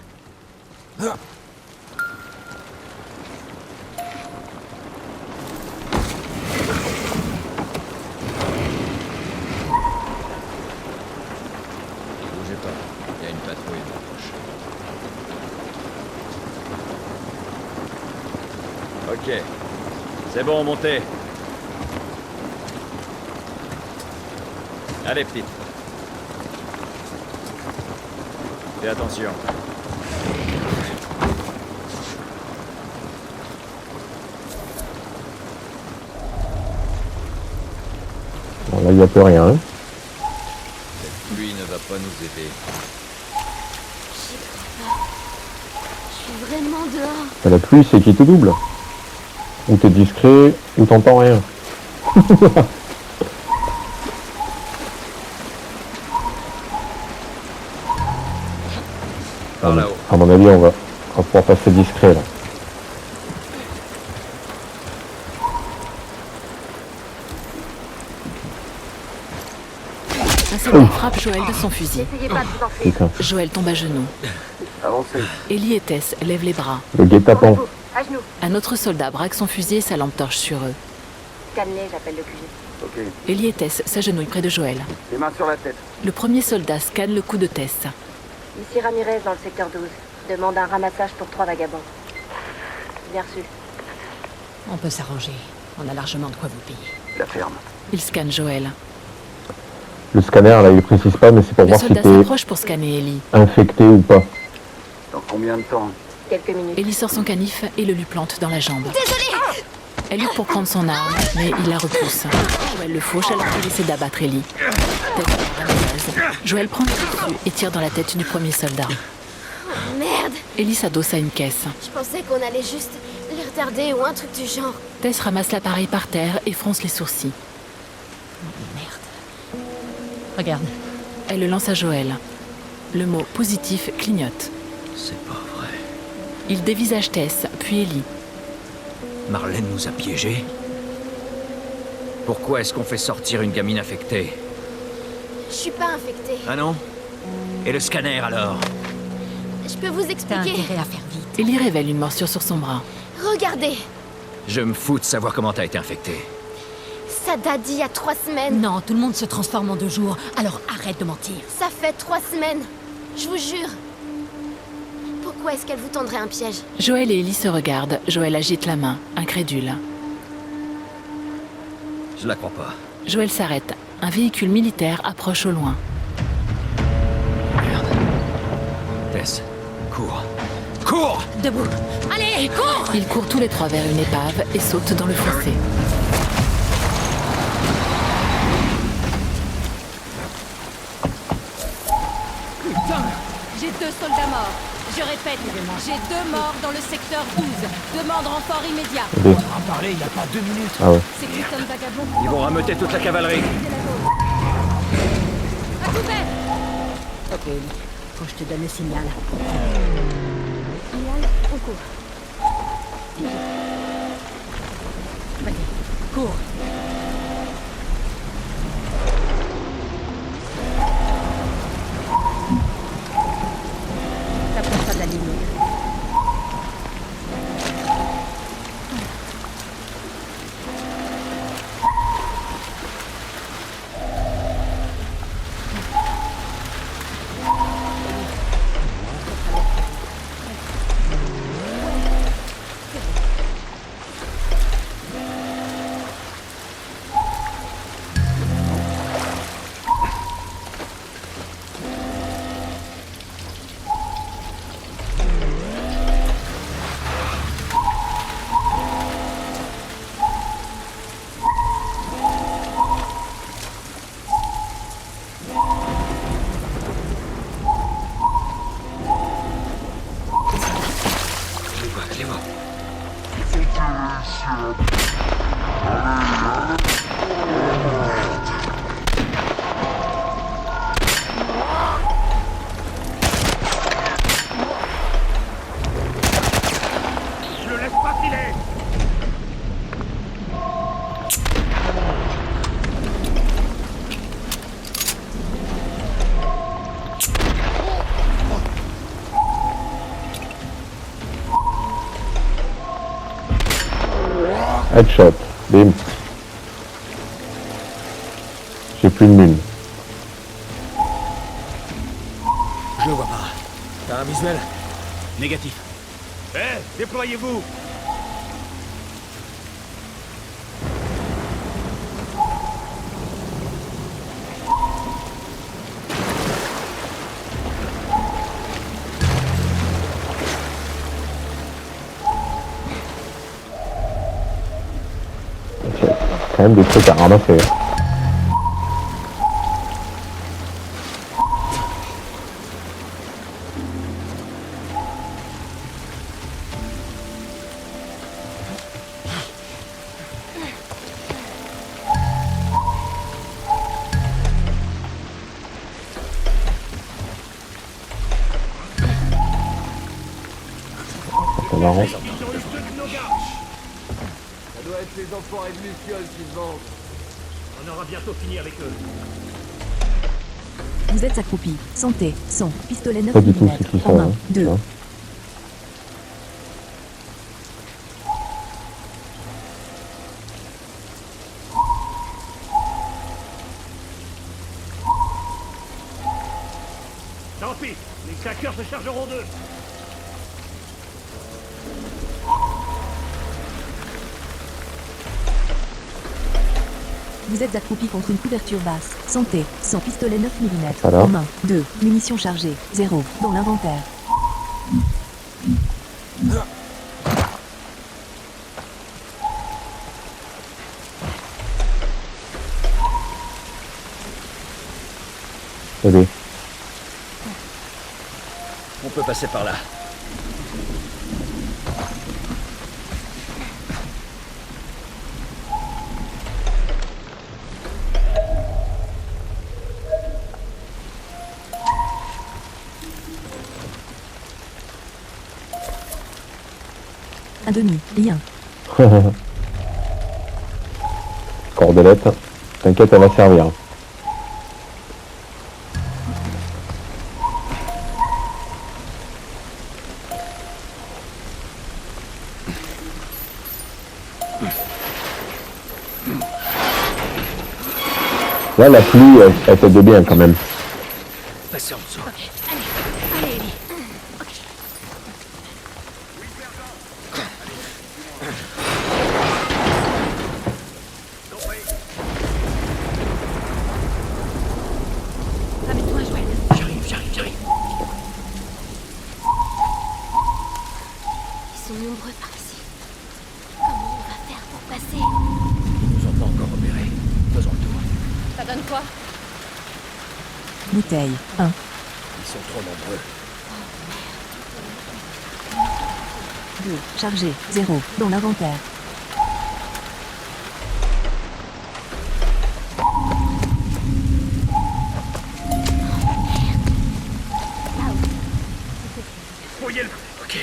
Bougez pas, il y a une patrouille proche. Ok, c'est bon, montez. Allez, petite. Fais attention.
Bon, là, il n'y a plus rien. Hein.
Cette pluie ne va pas nous aider.
Je suis vraiment dehors.
La pluie, c'est qui te double. Ou t'es discret, ou t'entends rien.
Par là-haut.
À mon avis, on va pouvoir passer discret là.
Un soldat frappe Joël de son fusil.
N'essayez pas de vous enfuir.
Putain,
Joël tombe à genoux.
Avancez.
Ellie et Tess lèvent les bras.
le guet-apens.
À genoux.
Un autre soldat braque son fusil et sa lampe torche sur eux.
Scanley, j'appelle le QG.
Ok.
Ellie et Tess s'agenouillent près de Joël.
Les mains sur la tête.
Le premier soldat scanne le cou de Tess.
Ici Ramirez dans le secteur 12. Demande un ramassage pour 3 vagabonds. Bien reçu.
On peut s'arranger. On a largement de quoi vous payer.
La ferme.
Il scanne Joël.
Le scanner là, il précise pas, mais c'est pour
Le
voir si
soldat
t'es
s'approche pour scanner Ellie.
infecté ou pas.
Dans combien de temps?
Quelques minutes.
Ellie sort son canif et le lui plante dans la jambe. Elle lutte pour prendre son arme, mais il la repousse. Joël le fauche alors qu'il essaie d'abattre Ellie. Tête ramolleuse. Joël prend le dessus et tire dans la tête du premier soldat.
Merde!
Ellie s'adosse à une caisse.
Je pensais qu'on allait juste les retarder ou un truc du genre.
Tess ramasse l'appareil par terre et fronce les sourcils.
Merde. Regarde.
Elle le lance à Joël. Le mot positif clignote.
C'est pas vrai.
Il dévisage Tess, puis Ellie.
Marlène nous a piégés. Pourquoi est-ce qu'on fait sortir une gamine infectée?
Je suis pas infectée.
Ah non? Et le scanner alors?
Je peux vous
T'as
expliquer.
intérêt à faire vite.
Ellie révèle une morsure sur son bras.
Regardez,
Je me fous de savoir comment t'as été infectée.
ça date d'il y a 3 semaines.
Non, tout le monde se transforme en 2 jours, alors arrête de mentir.
Ça fait 3 semaines. Je vous jure. Pourquoi est-ce qu'elle vous tendrait un piège?
Joël et Ellie se regardent. Joël agite la main, incrédule.
Je la crois pas.
Joël s'arrête. Un véhicule militaire approche au loin.
Merde. Tess, cours. Cours!
Debout. Allez, cours!
Ils courent tous les 3 vers une épave et sautent dans le fossé.
J'ai 2 soldats morts. Je répète, j'ai 2 morts dans le secteur 12. Demande renfort immédiat.
Ok.
On en a parlé il y a pas 2 minutes.
Ah ouais.
C'est Clinton Vagabond.
Ils vont rameuter toute la cavalerie.
À couvert! Ok, Ellie. Faut que je te donne le signal.
Signal, on court.
Vas-y, cours. T'approches pas de la ligne.
Je les vois. Je le laisse pas filer.
Headshot. Bim. J'ai plus de mine.
Je le vois pas. T'as un visuel? Négatif. Déployez-vous!
Ok. Quand même des trucs à ramasser. Hein. marrant.
Ça doit être les enfoirés de Luciole qui se vendent.
On aura bientôt fini avec eux.
Vous êtes accroupi. Santé. Son. Pistolet 9
Pas du tout
mm.
ce qu'ils
En
sont,
main.
hein,
2.
tu vois.
Tant pis, les claqueurs se chargeront d'eux.
Vous êtes accroupi contre une couverture basse. Santé. Son. Pistolet 9 mm.
Voilà.
En main. 2. Munitions chargées. 0. Dans l'inventaire.
Allez.
On peut passer par là.
Un demi. Rien.
Cordelette. T'inquiète, elle va servir. Là, la pluie, elle t'aide bien quand même.
Passez en dessous.
Allez, Ellie. Ramène-toi, Joël.
J'arrive.
Ils sont nombreux par ici. Comment on va faire pour passer?
Ils nous ont pas encore repérés. Faisons le tour.
Ça donne quoi?
Bouteille. 1.
Ils sont trop nombreux.
2. Chargé. 0. Dans l'inventaire.
Ok.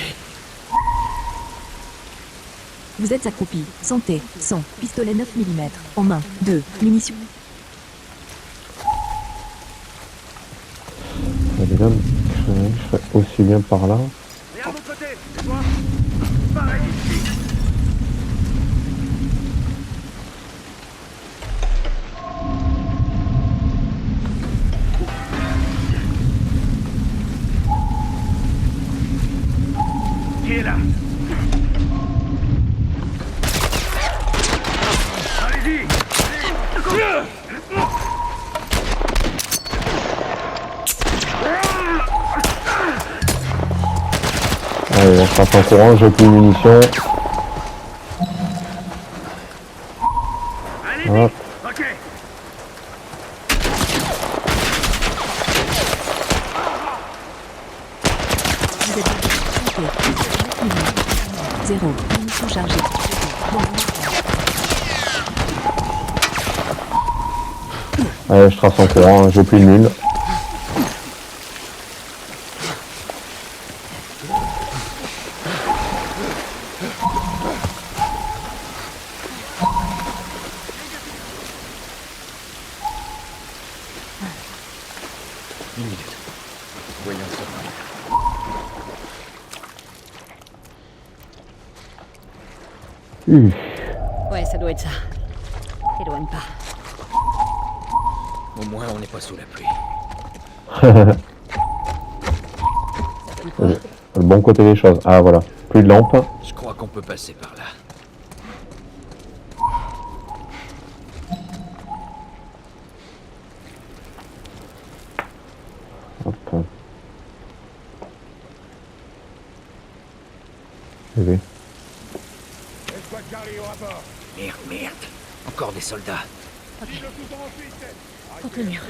Vous êtes accroupi. Santé. Son. Pistolet 9 mm. En main. 2. Munitions.
Allez, là, je serais aussi bien par là.
Et à l'autre côté, et toi? Pareil ici. Qui est là? Allez-y!
Allez, on passe en courant, j'ai plus de munitions. Hop.
Ok.
Vous êtes santé. 0. Munitions chargées. Dans l'inventaire.
Allez, je trace en courant, j'ai plus de mule.
Une minute. Voyons ça.
Ouais, ça doit être ça. T'éloigne pas.
Au moins, on n'est pas sous la pluie.
Le bon côté des choses. Ah voilà, plus de lampe.
Je crois qu'on peut passer par là.
Hop. Bébé.
Merde. Encore des soldats.
Contre le mur.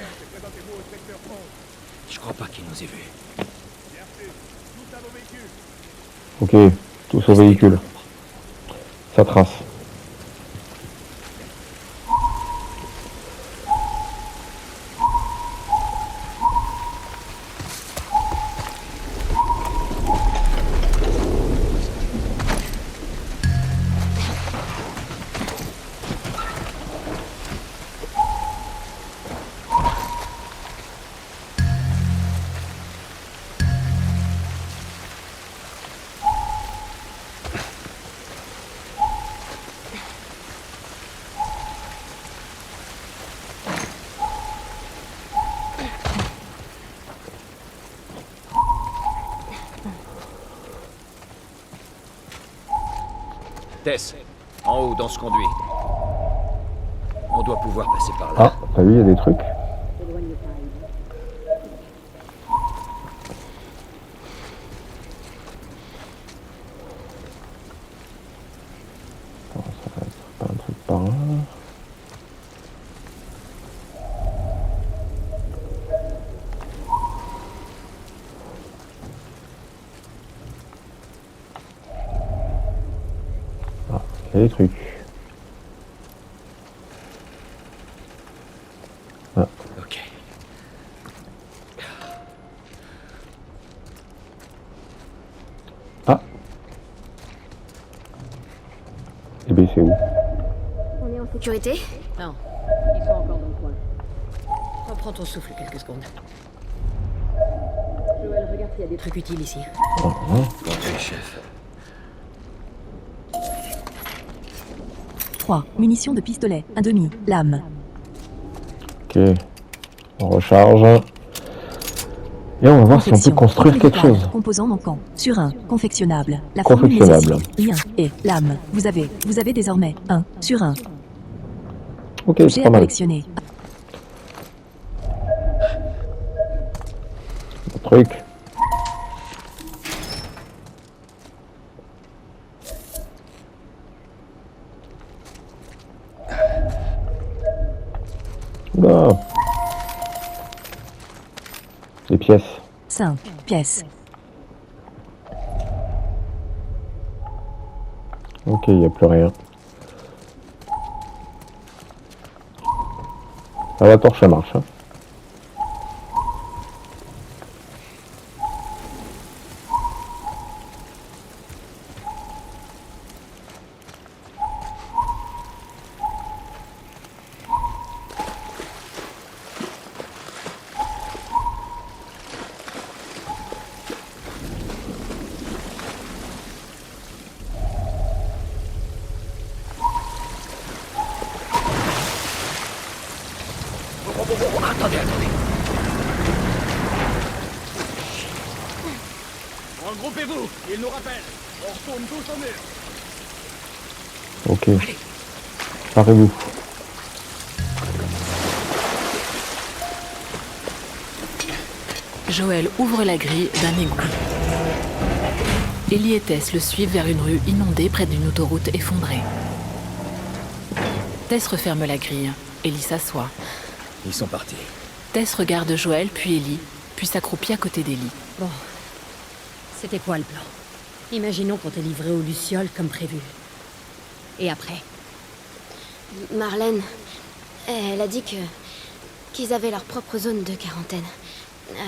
Je crois pas qu'ils nous aient vus.
Ok, tous au véhicule. Ça trace.
Tess, en haut, dans ce conduit. On doit pouvoir passer par là.
Ah, t'as vu, il y a des trucs. Attends, ça va être pas un truc par là. Ah, il y a des trucs. Ah.
Ok.
Ah. Et ben c'est où?
On est en sécurité?
Non, ils sont encore dans le coin. Reprends ton souffle quelques secondes. Joël, regarde s'il y a des trucs utiles ici.
Compris, chef.
3. Munitions de pistolet. 1/2. Lame.
Ok. On recharge. Et on va voir si on peut construire quelque chose.
Composant manquant. Sur 1. Confectionnable. La formule nécessite lien et lame. Vous avez désormais 1 sur 1.
Ok,
Objet
c'est
à
pas mal.
collectionner.
Le truc. Oula. Des pièces.
5 pièces.
Ok, il n'y a plus rien. Ah, la torche, ça marche. Hein.
Attendez. Regroupez-vous, il nous rappelle. On retourne tous au mur.
Ok. Parez-vous.
Joël ouvre la grille d'un égout. Ellie et Tess le suivent vers une rue inondée près d'une autoroute effondrée. Tess referme la grille. Ellie s'assoit.
Ils sont partis.
Tess regarde Joël, puis Ellie, puis s'accroupit à côté d'Ellie.
Bon. C'était quoi le plan? Imaginons qu'on t'ait livré aux Lucioles comme prévu. Et après?
Marlène, elle a dit qu'ils avaient leur propre zone de quarantaine.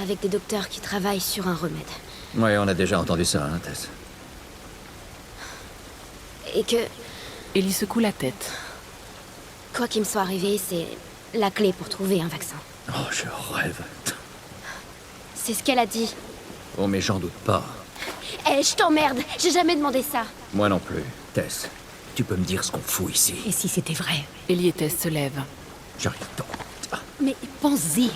Avec des docteurs qui travaillent sur un remède.
Ouais, on a déjà entendu ça, hein, Tess.
Et que,
Ellie secoue la tête.
quoi qu'il me soit arrivé, c'est la clé pour trouver un vaccin.
Oh, je rêve.
C'est ce qu'elle a dit.
Oh, mais j'en doute pas.
Eh, je t'emmerde, j'ai jamais demandé ça.
Moi non plus. Tess, tu peux me dire ce qu'on fout ici?
Et si c'était vrai?
Ellie et Tess se lèvent.
J'arrive donc.
Mais pense-y.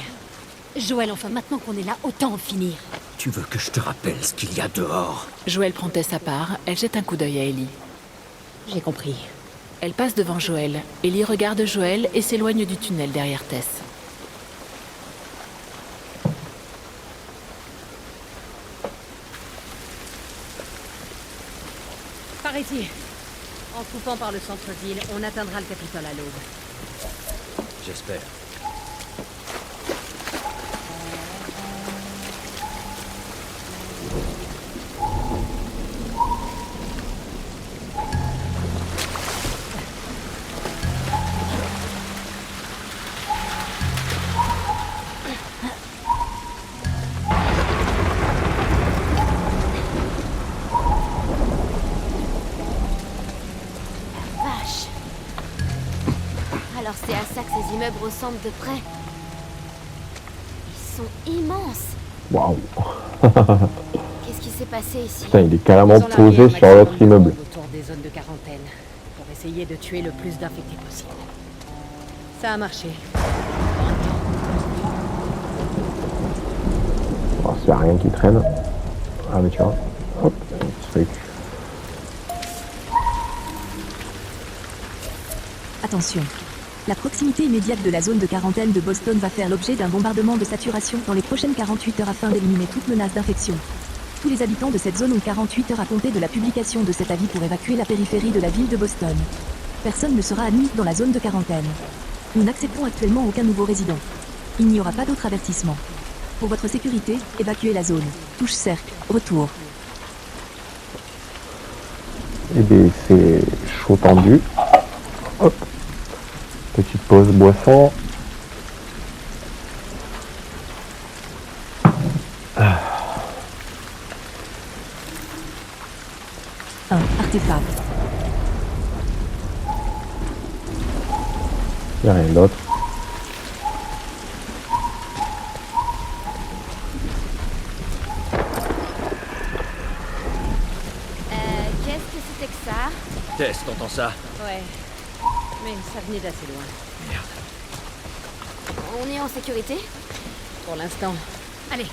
Joël, enfin, maintenant qu'on est là, autant en finir.
Tu veux que je te rappelle ce qu'il y a dehors?
Joël prend Tess à part, elle jette un coup d'œil à Ellie.
J'ai compris.
Elle passe devant Joël. Ellie regarde Joël et s'éloigne du tunnel derrière Tess.
Par ici. En coupant par le centre-ville, on atteindra le Capitole à l'aube.
J'espère.
Vache. Alors c'est à ça que ces immeubles ressemblent de près. Ils sont immenses.
Waouh.
Qu'est-ce qui s'est passé ici?
Putain, il est carrément
Ils ont largué
posé
un
sur l'autre
maximum de
immeuble.
bombes autour des zones de quarantaine pour essayer de tuer le plus d'infectés possible. Ça a marché.
Oh, s'il n'y a rien qui traîne. Ah, mais tu vois. Hop, un petit truc.
Attention. La proximité immédiate de la zone de quarantaine de Boston va faire l'objet d'un bombardement de saturation dans les prochaines 48 heures afin d'éliminer toute menace d'infection. Tous les habitants de cette zone ont 48 heures à compter de la publication de cet avis pour évacuer la périphérie de la ville de Boston. Personne ne sera admis dans la zone de quarantaine. Nous n'acceptons actuellement aucun nouveau résident. Il n'y aura pas d'autre avertissement. Pour votre sécurité, évacuez la zone. Touche cercle. Retour.
Eh bien, c'est chaud tendu. Hop. Petite pause boisson.
Artefact.
Il n'y a rien d'autre.
Qu'est-ce que c'était que ça?
Tess, t'entends ça?
Ouais. Mais ça venait d'assez loin.
Merde.
On est en sécurité?
Pour l'instant. Allez.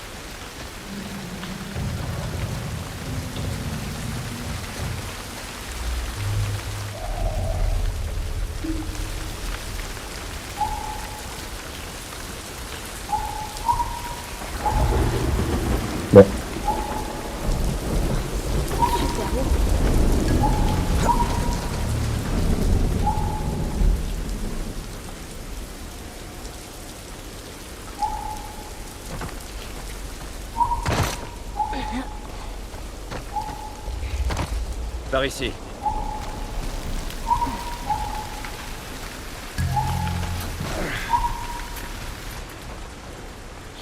Ouais.
Par ici.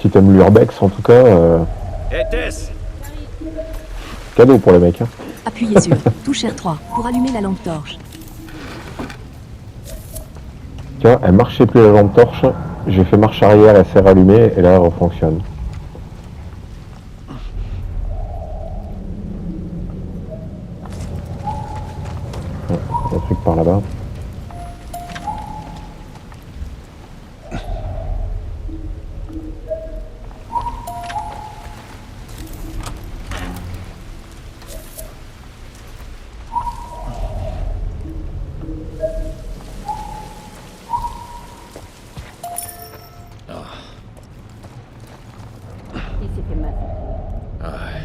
Si t'aimes l'urbex, en tout cas,
Hé Tess!
cadeau pour les mecs. Hein.
Appuyez sur touche R3 pour allumer la lampe torche.
Tiens, elle marchait plus la lampe torche. J'ai fait marche arrière, elle s'est rallumée et là elle refonctionne. Ouais, un truc par là-bas.
Il s'est fait mal.
Ouais.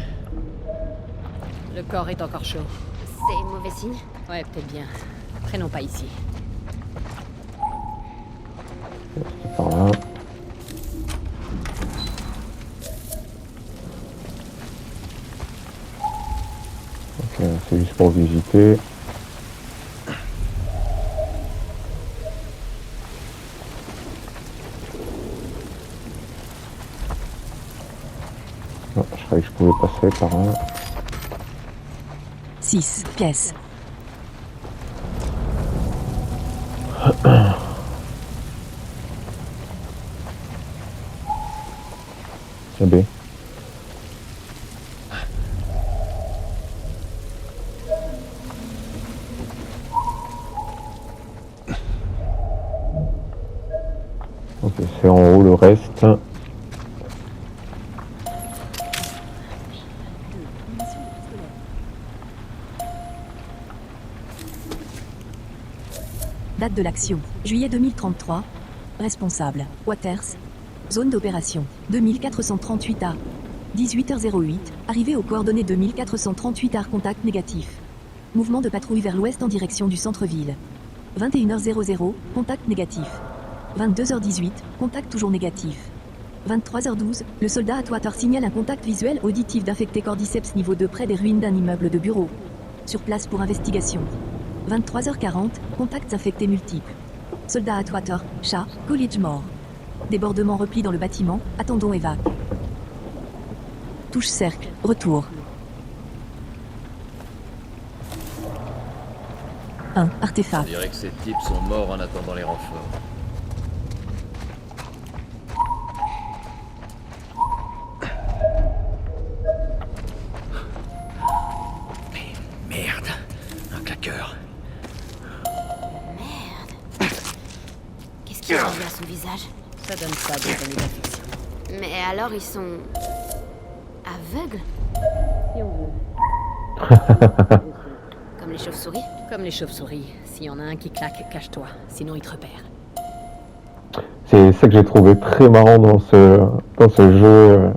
Le corps est encore chaud.
C'est mauvais signe?
Ouais, peut-être bien. Traînons pas ici.
C'est par là. Ok, c'est juste pour visiter. Non, je croyais que je pouvais passer par là.
6 pièces.
Eh bien. Ok, c'est en haut le reste.
Date de l'action. Juillet 2033. Responsable. Waters. Zone d'opération. 2438A. 18h08. Arrivée aux coordonnées 2438A. Contact négatif. Mouvement de patrouille vers l'ouest en direction du centre-ville. 21h00. Contact négatif. 22h18. Contact toujours négatif. 23h12. Le soldat Atwater signale un contact visuel auditif d'infecté cordyceps niveau 2 près des ruines d'un immeuble de bureau. Sur place pour investigation. 23h40, contacts infectés multiples. Soldat Atwater, chat, College mort. Débordement repli dans le bâtiment, attendons évac. Touche cercle, retour. 1. Artefact.
On dirait que ces types sont morts en attendant les renforts.
Merde. Un claqueur.
Qu'est-ce qu'il y a à son visage?
Ça donne pas des années d'infection.
Mais alors ils sont... aveugles?
Si on veut.
Comme
les chauves-souris? Comme les chauves-souris. S'il y en a un qui claque, cache-toi. Sinon, il te repère.
C'est ça que j'ai trouvé très marrant dans ce jeu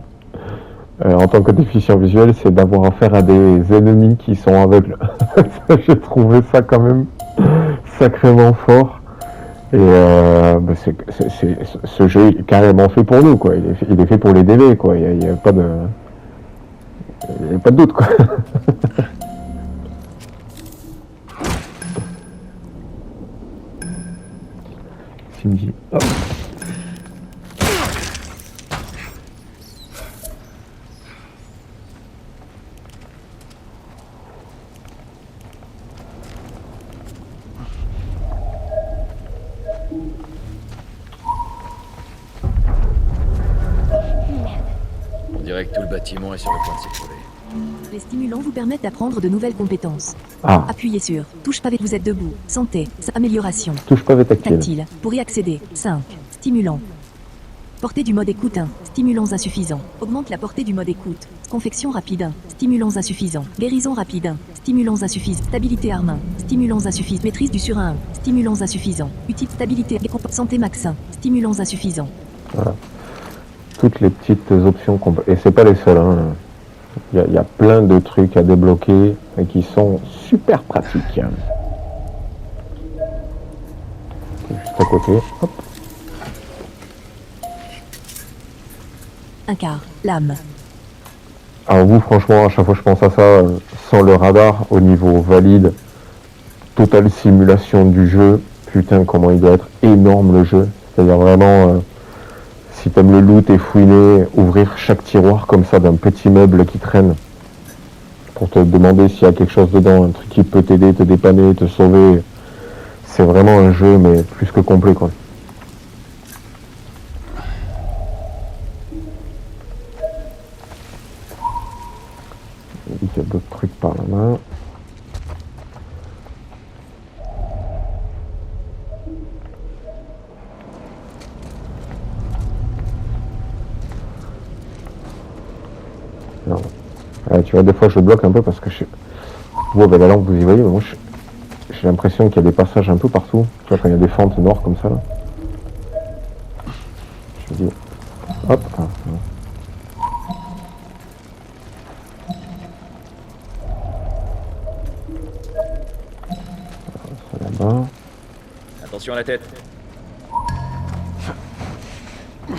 en tant que déficient visuel, c'est d'avoir affaire à des ennemis qui sont aveugles. J'ai trouvé ça quand même sacrément fort. Et ce jeu est carrément fait pour nous, quoi. Il est fait pour les DV, quoi. Il n'y a pas de doute, quoi. Cindy. Hop.
On dirait que tout le bâtiment est sur le point de s'écrouler.
Les stimulants vous permettent d'apprendre de nouvelles compétences.
Ah.
Appuyez sur touche pavé, vous êtes debout. Santé, amélioration.
Touche pavé tactile.
Tactile. Pour y accéder, 5. Stimulant. Portée du mode écoute 1. Stimulants insuffisants. Augmente la portée du mode écoute. Confection rapide 1. Stimulants insuffisants. Guérison rapide 1. Stimulants insuffisants. Stabilité arme 1. Stimulants insuffisants. Maîtrise du surin 1. Stimulants insuffisants. Utile stabilité. Santé max 1. Stimulants insuffisants.
Voilà. Toutes les petites options qu'on peut... Et c'est pas les seuls, hein. Il y a plein de trucs à débloquer et qui sont super pratiques. Juste à côté. Hop.
Un quart. Lame.
Alors vous, franchement, à chaque fois je pense à ça, sans le radar, au niveau valide, totale simulation du jeu, putain comment il doit être énorme le jeu. C'est-à-dire vraiment, si t'aimes le loot et fouiner, ouvrir chaque tiroir comme ça d'un petit meuble qui traîne, pour te demander s'il y a quelque chose dedans, un truc qui peut t'aider, te dépanner, te sauver. C'est vraiment un jeu, mais plus que complet, quoi. Il y a d'autres trucs par là-bas. Non. Tu vois, des fois je bloque un peu parce que vous avec la lampe vous y voyez, mais moi j'ai l'impression qu'il y a des passages un peu partout. Tu vois, quand il y a des fentes noires comme ça là. Je me dis, hop, là-bas.
Attention à la tête.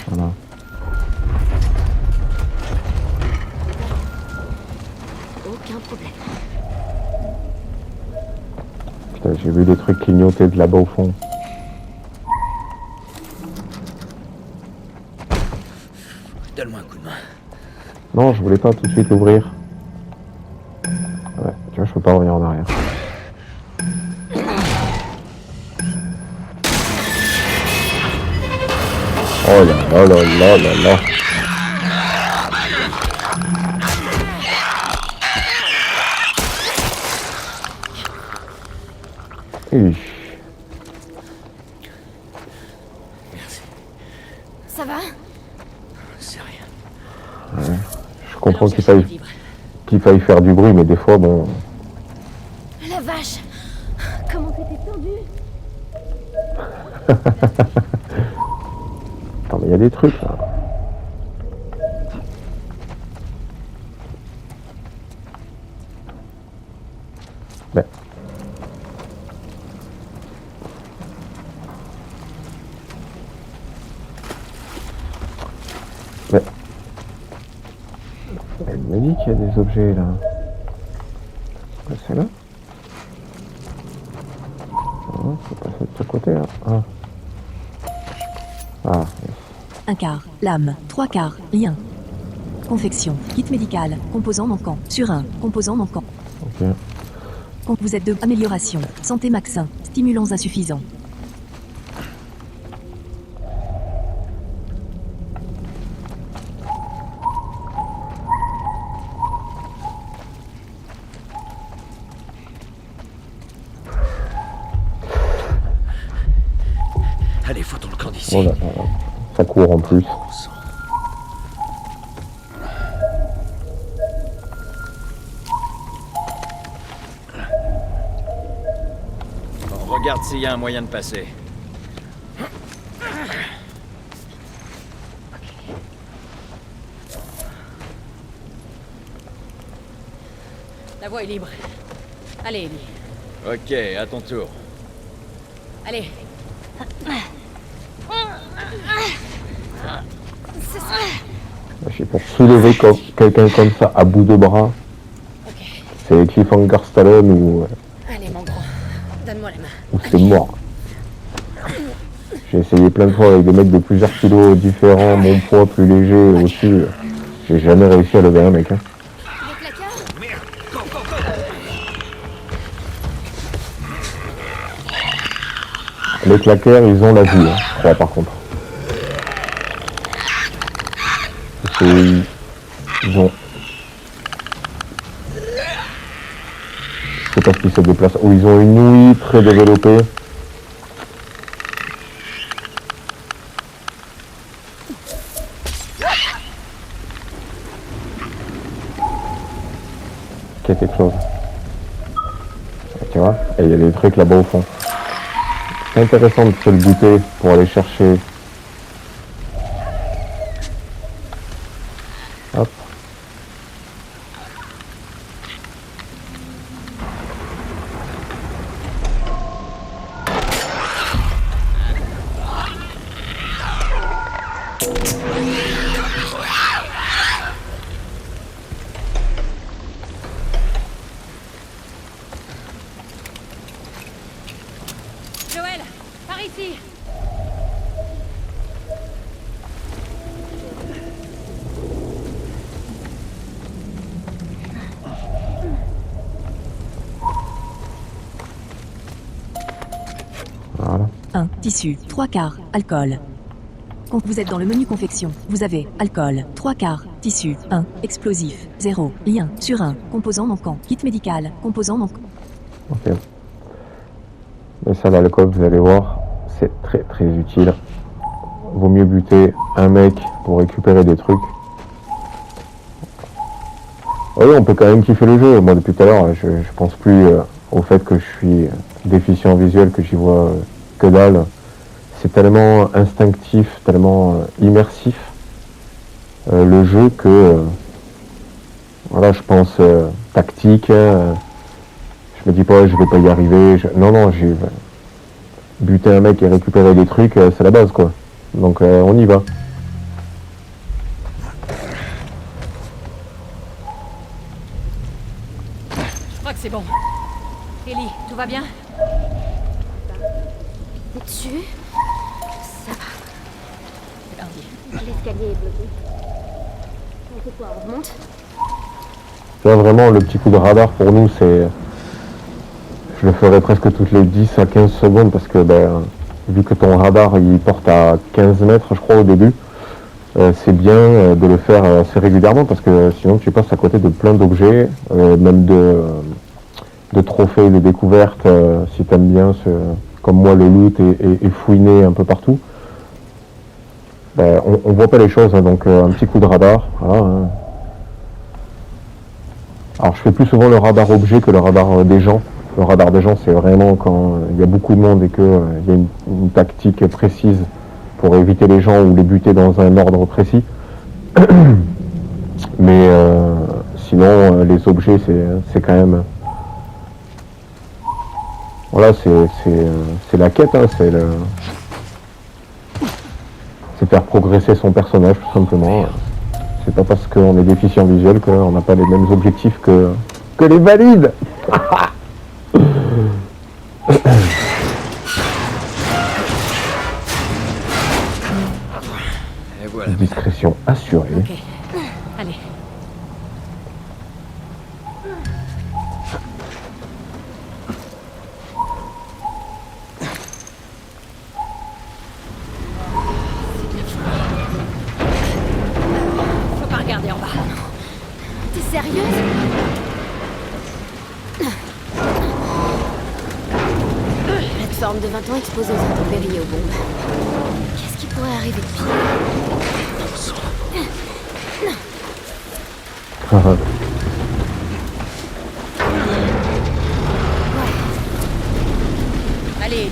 Voilà.
Aucun problème.
Putain, j'ai vu des trucs clignoter de là-bas au fond.
Donne-moi un coup de main.
Non, je voulais pas tout de suite l'ouvrir. Ouais, tu vois, je peux pas revenir en arrière. Oh là là là là là là.
Ça va?
C'est rien.
Ouais, je comprends qu'il faille faire du bruit, mais des fois, bon...
La vache! Comment t'étais tendu?
Attends, mais il y a des trucs, là. Ben... Elle m'a dit qu'il y a des objets là. C'est là? Non, c'est pas de ce côté là. Ah. Ah.
Un quart. Lame. 3 quarts. Lien. Confection. Kit médical. Composant manquant. Sur 1. Composant manquant.
Ok.
Vous êtes de amélioration. Santé max 1. Stimulants insuffisants.
Allez, foutons le camp d'ici.
Oh là, ça court en plus.
Regarde s'il y a un moyen de passer.
La voie est libre. Allez, Ellie.
Ok, à ton tour.
Allez. C'est ça.
Je sais pas, soulever quelqu'un comme ça à bout de bras, c'est Cliffhanger Stallone ou
Allez, mon grand. Donne-moi la main.
c'est mort. J'ai essayé plein de fois avec des mecs de plusieurs kilos différents, mon poids plus léger aussi. J'ai jamais réussi à lever un mec. Hein. Les claqueurs, ils ont la vue, hein, je crois, par contre. Ils ont... Je sais pas s'ils se déplacent. Ou ils ont une ouïe très développée. Qu'il y a quelque chose. Tu vois? Et il y a des trucs là-bas au fond. C'est intéressant de se le buter pour aller chercher. Hop.
Joël, par ici.
Voilà.
1. Tissu. 3/4. Alcool. Quand vous êtes dans le menu confection, vous avez alcool. 3/4. Tissu. 1. Explosif. 0. Lien. Sur 1. Composant manquant. Kit médical. Composant manquant.
Ok. Mais ça, l'alcool, vous allez voir, c'est très très utile. Vaut mieux buter un mec pour récupérer des trucs. Oui, on peut quand même kiffer le jeu. Moi, depuis tout à l'heure, je pense plus au fait que je suis déficient visuel, que j'y vois que dalle. C'est tellement instinctif, tellement immersif le jeu que voilà, je pense tactique. Je me dis pas, je vais pas y arriver. Non, j'ai buter un mec et récupérer des trucs, c'est la base quoi. Donc on y va.
Je crois que c'est bon. Ellie, tout va bien?
Dessus? Ça va.
C'est parti.
L'escalier est bloqué. On fait quoi? On remonte?
Là vraiment le petit coup de radar pour nous c'est... Je le ferai presque toutes les 10 à 15 secondes parce que vu que ton radar il porte à 15 mètres je crois au début, c'est bien de le faire assez régulièrement parce que sinon tu passes à côté de plein d'objets, même de trophées, de découvertes, si t'aimes bien comme moi le loot et fouiner un peu partout. On voit pas les choses, hein, donc un petit coup de radar. Voilà, hein. Alors je fais plus souvent le radar objet que le radar des gens. Le radar des gens, c'est vraiment quand il y a beaucoup de monde et qu'il y a une tactique précise pour éviter les gens ou les buter dans un ordre précis. Mais sinon, les objets, c'est quand même... Voilà, c'est la quête, hein, c'est faire progresser son personnage, tout simplement. C'est pas parce qu'on est déficient visuel qu'on n'a pas les mêmes objectifs que les valides.
Et voilà.
Discrétion assurée.
Ok. Allez. Faut pas regarder en bas.
T'es sérieuse? Plateforme de 20 ans exposée aux intempéries et aux bombes. Qu'est-ce qui pourrait arriver de pire?
Allez,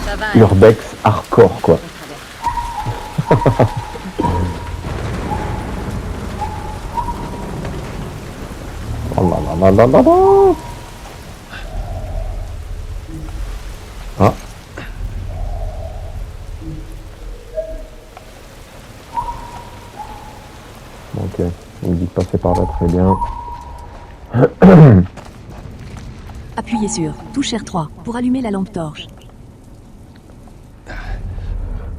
Ça va.
urbex hardcore, quoi. Oh là là là là là là. Ah. Ok, on me dit de passer par là, très bien.
Appuyez sur touche R3 pour allumer la lampe torche.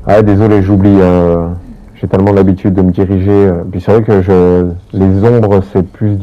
Ah, désolé, j'oublie. J'ai tellement l'habitude de me diriger. Puis c'est vrai que les ombres, c'est plus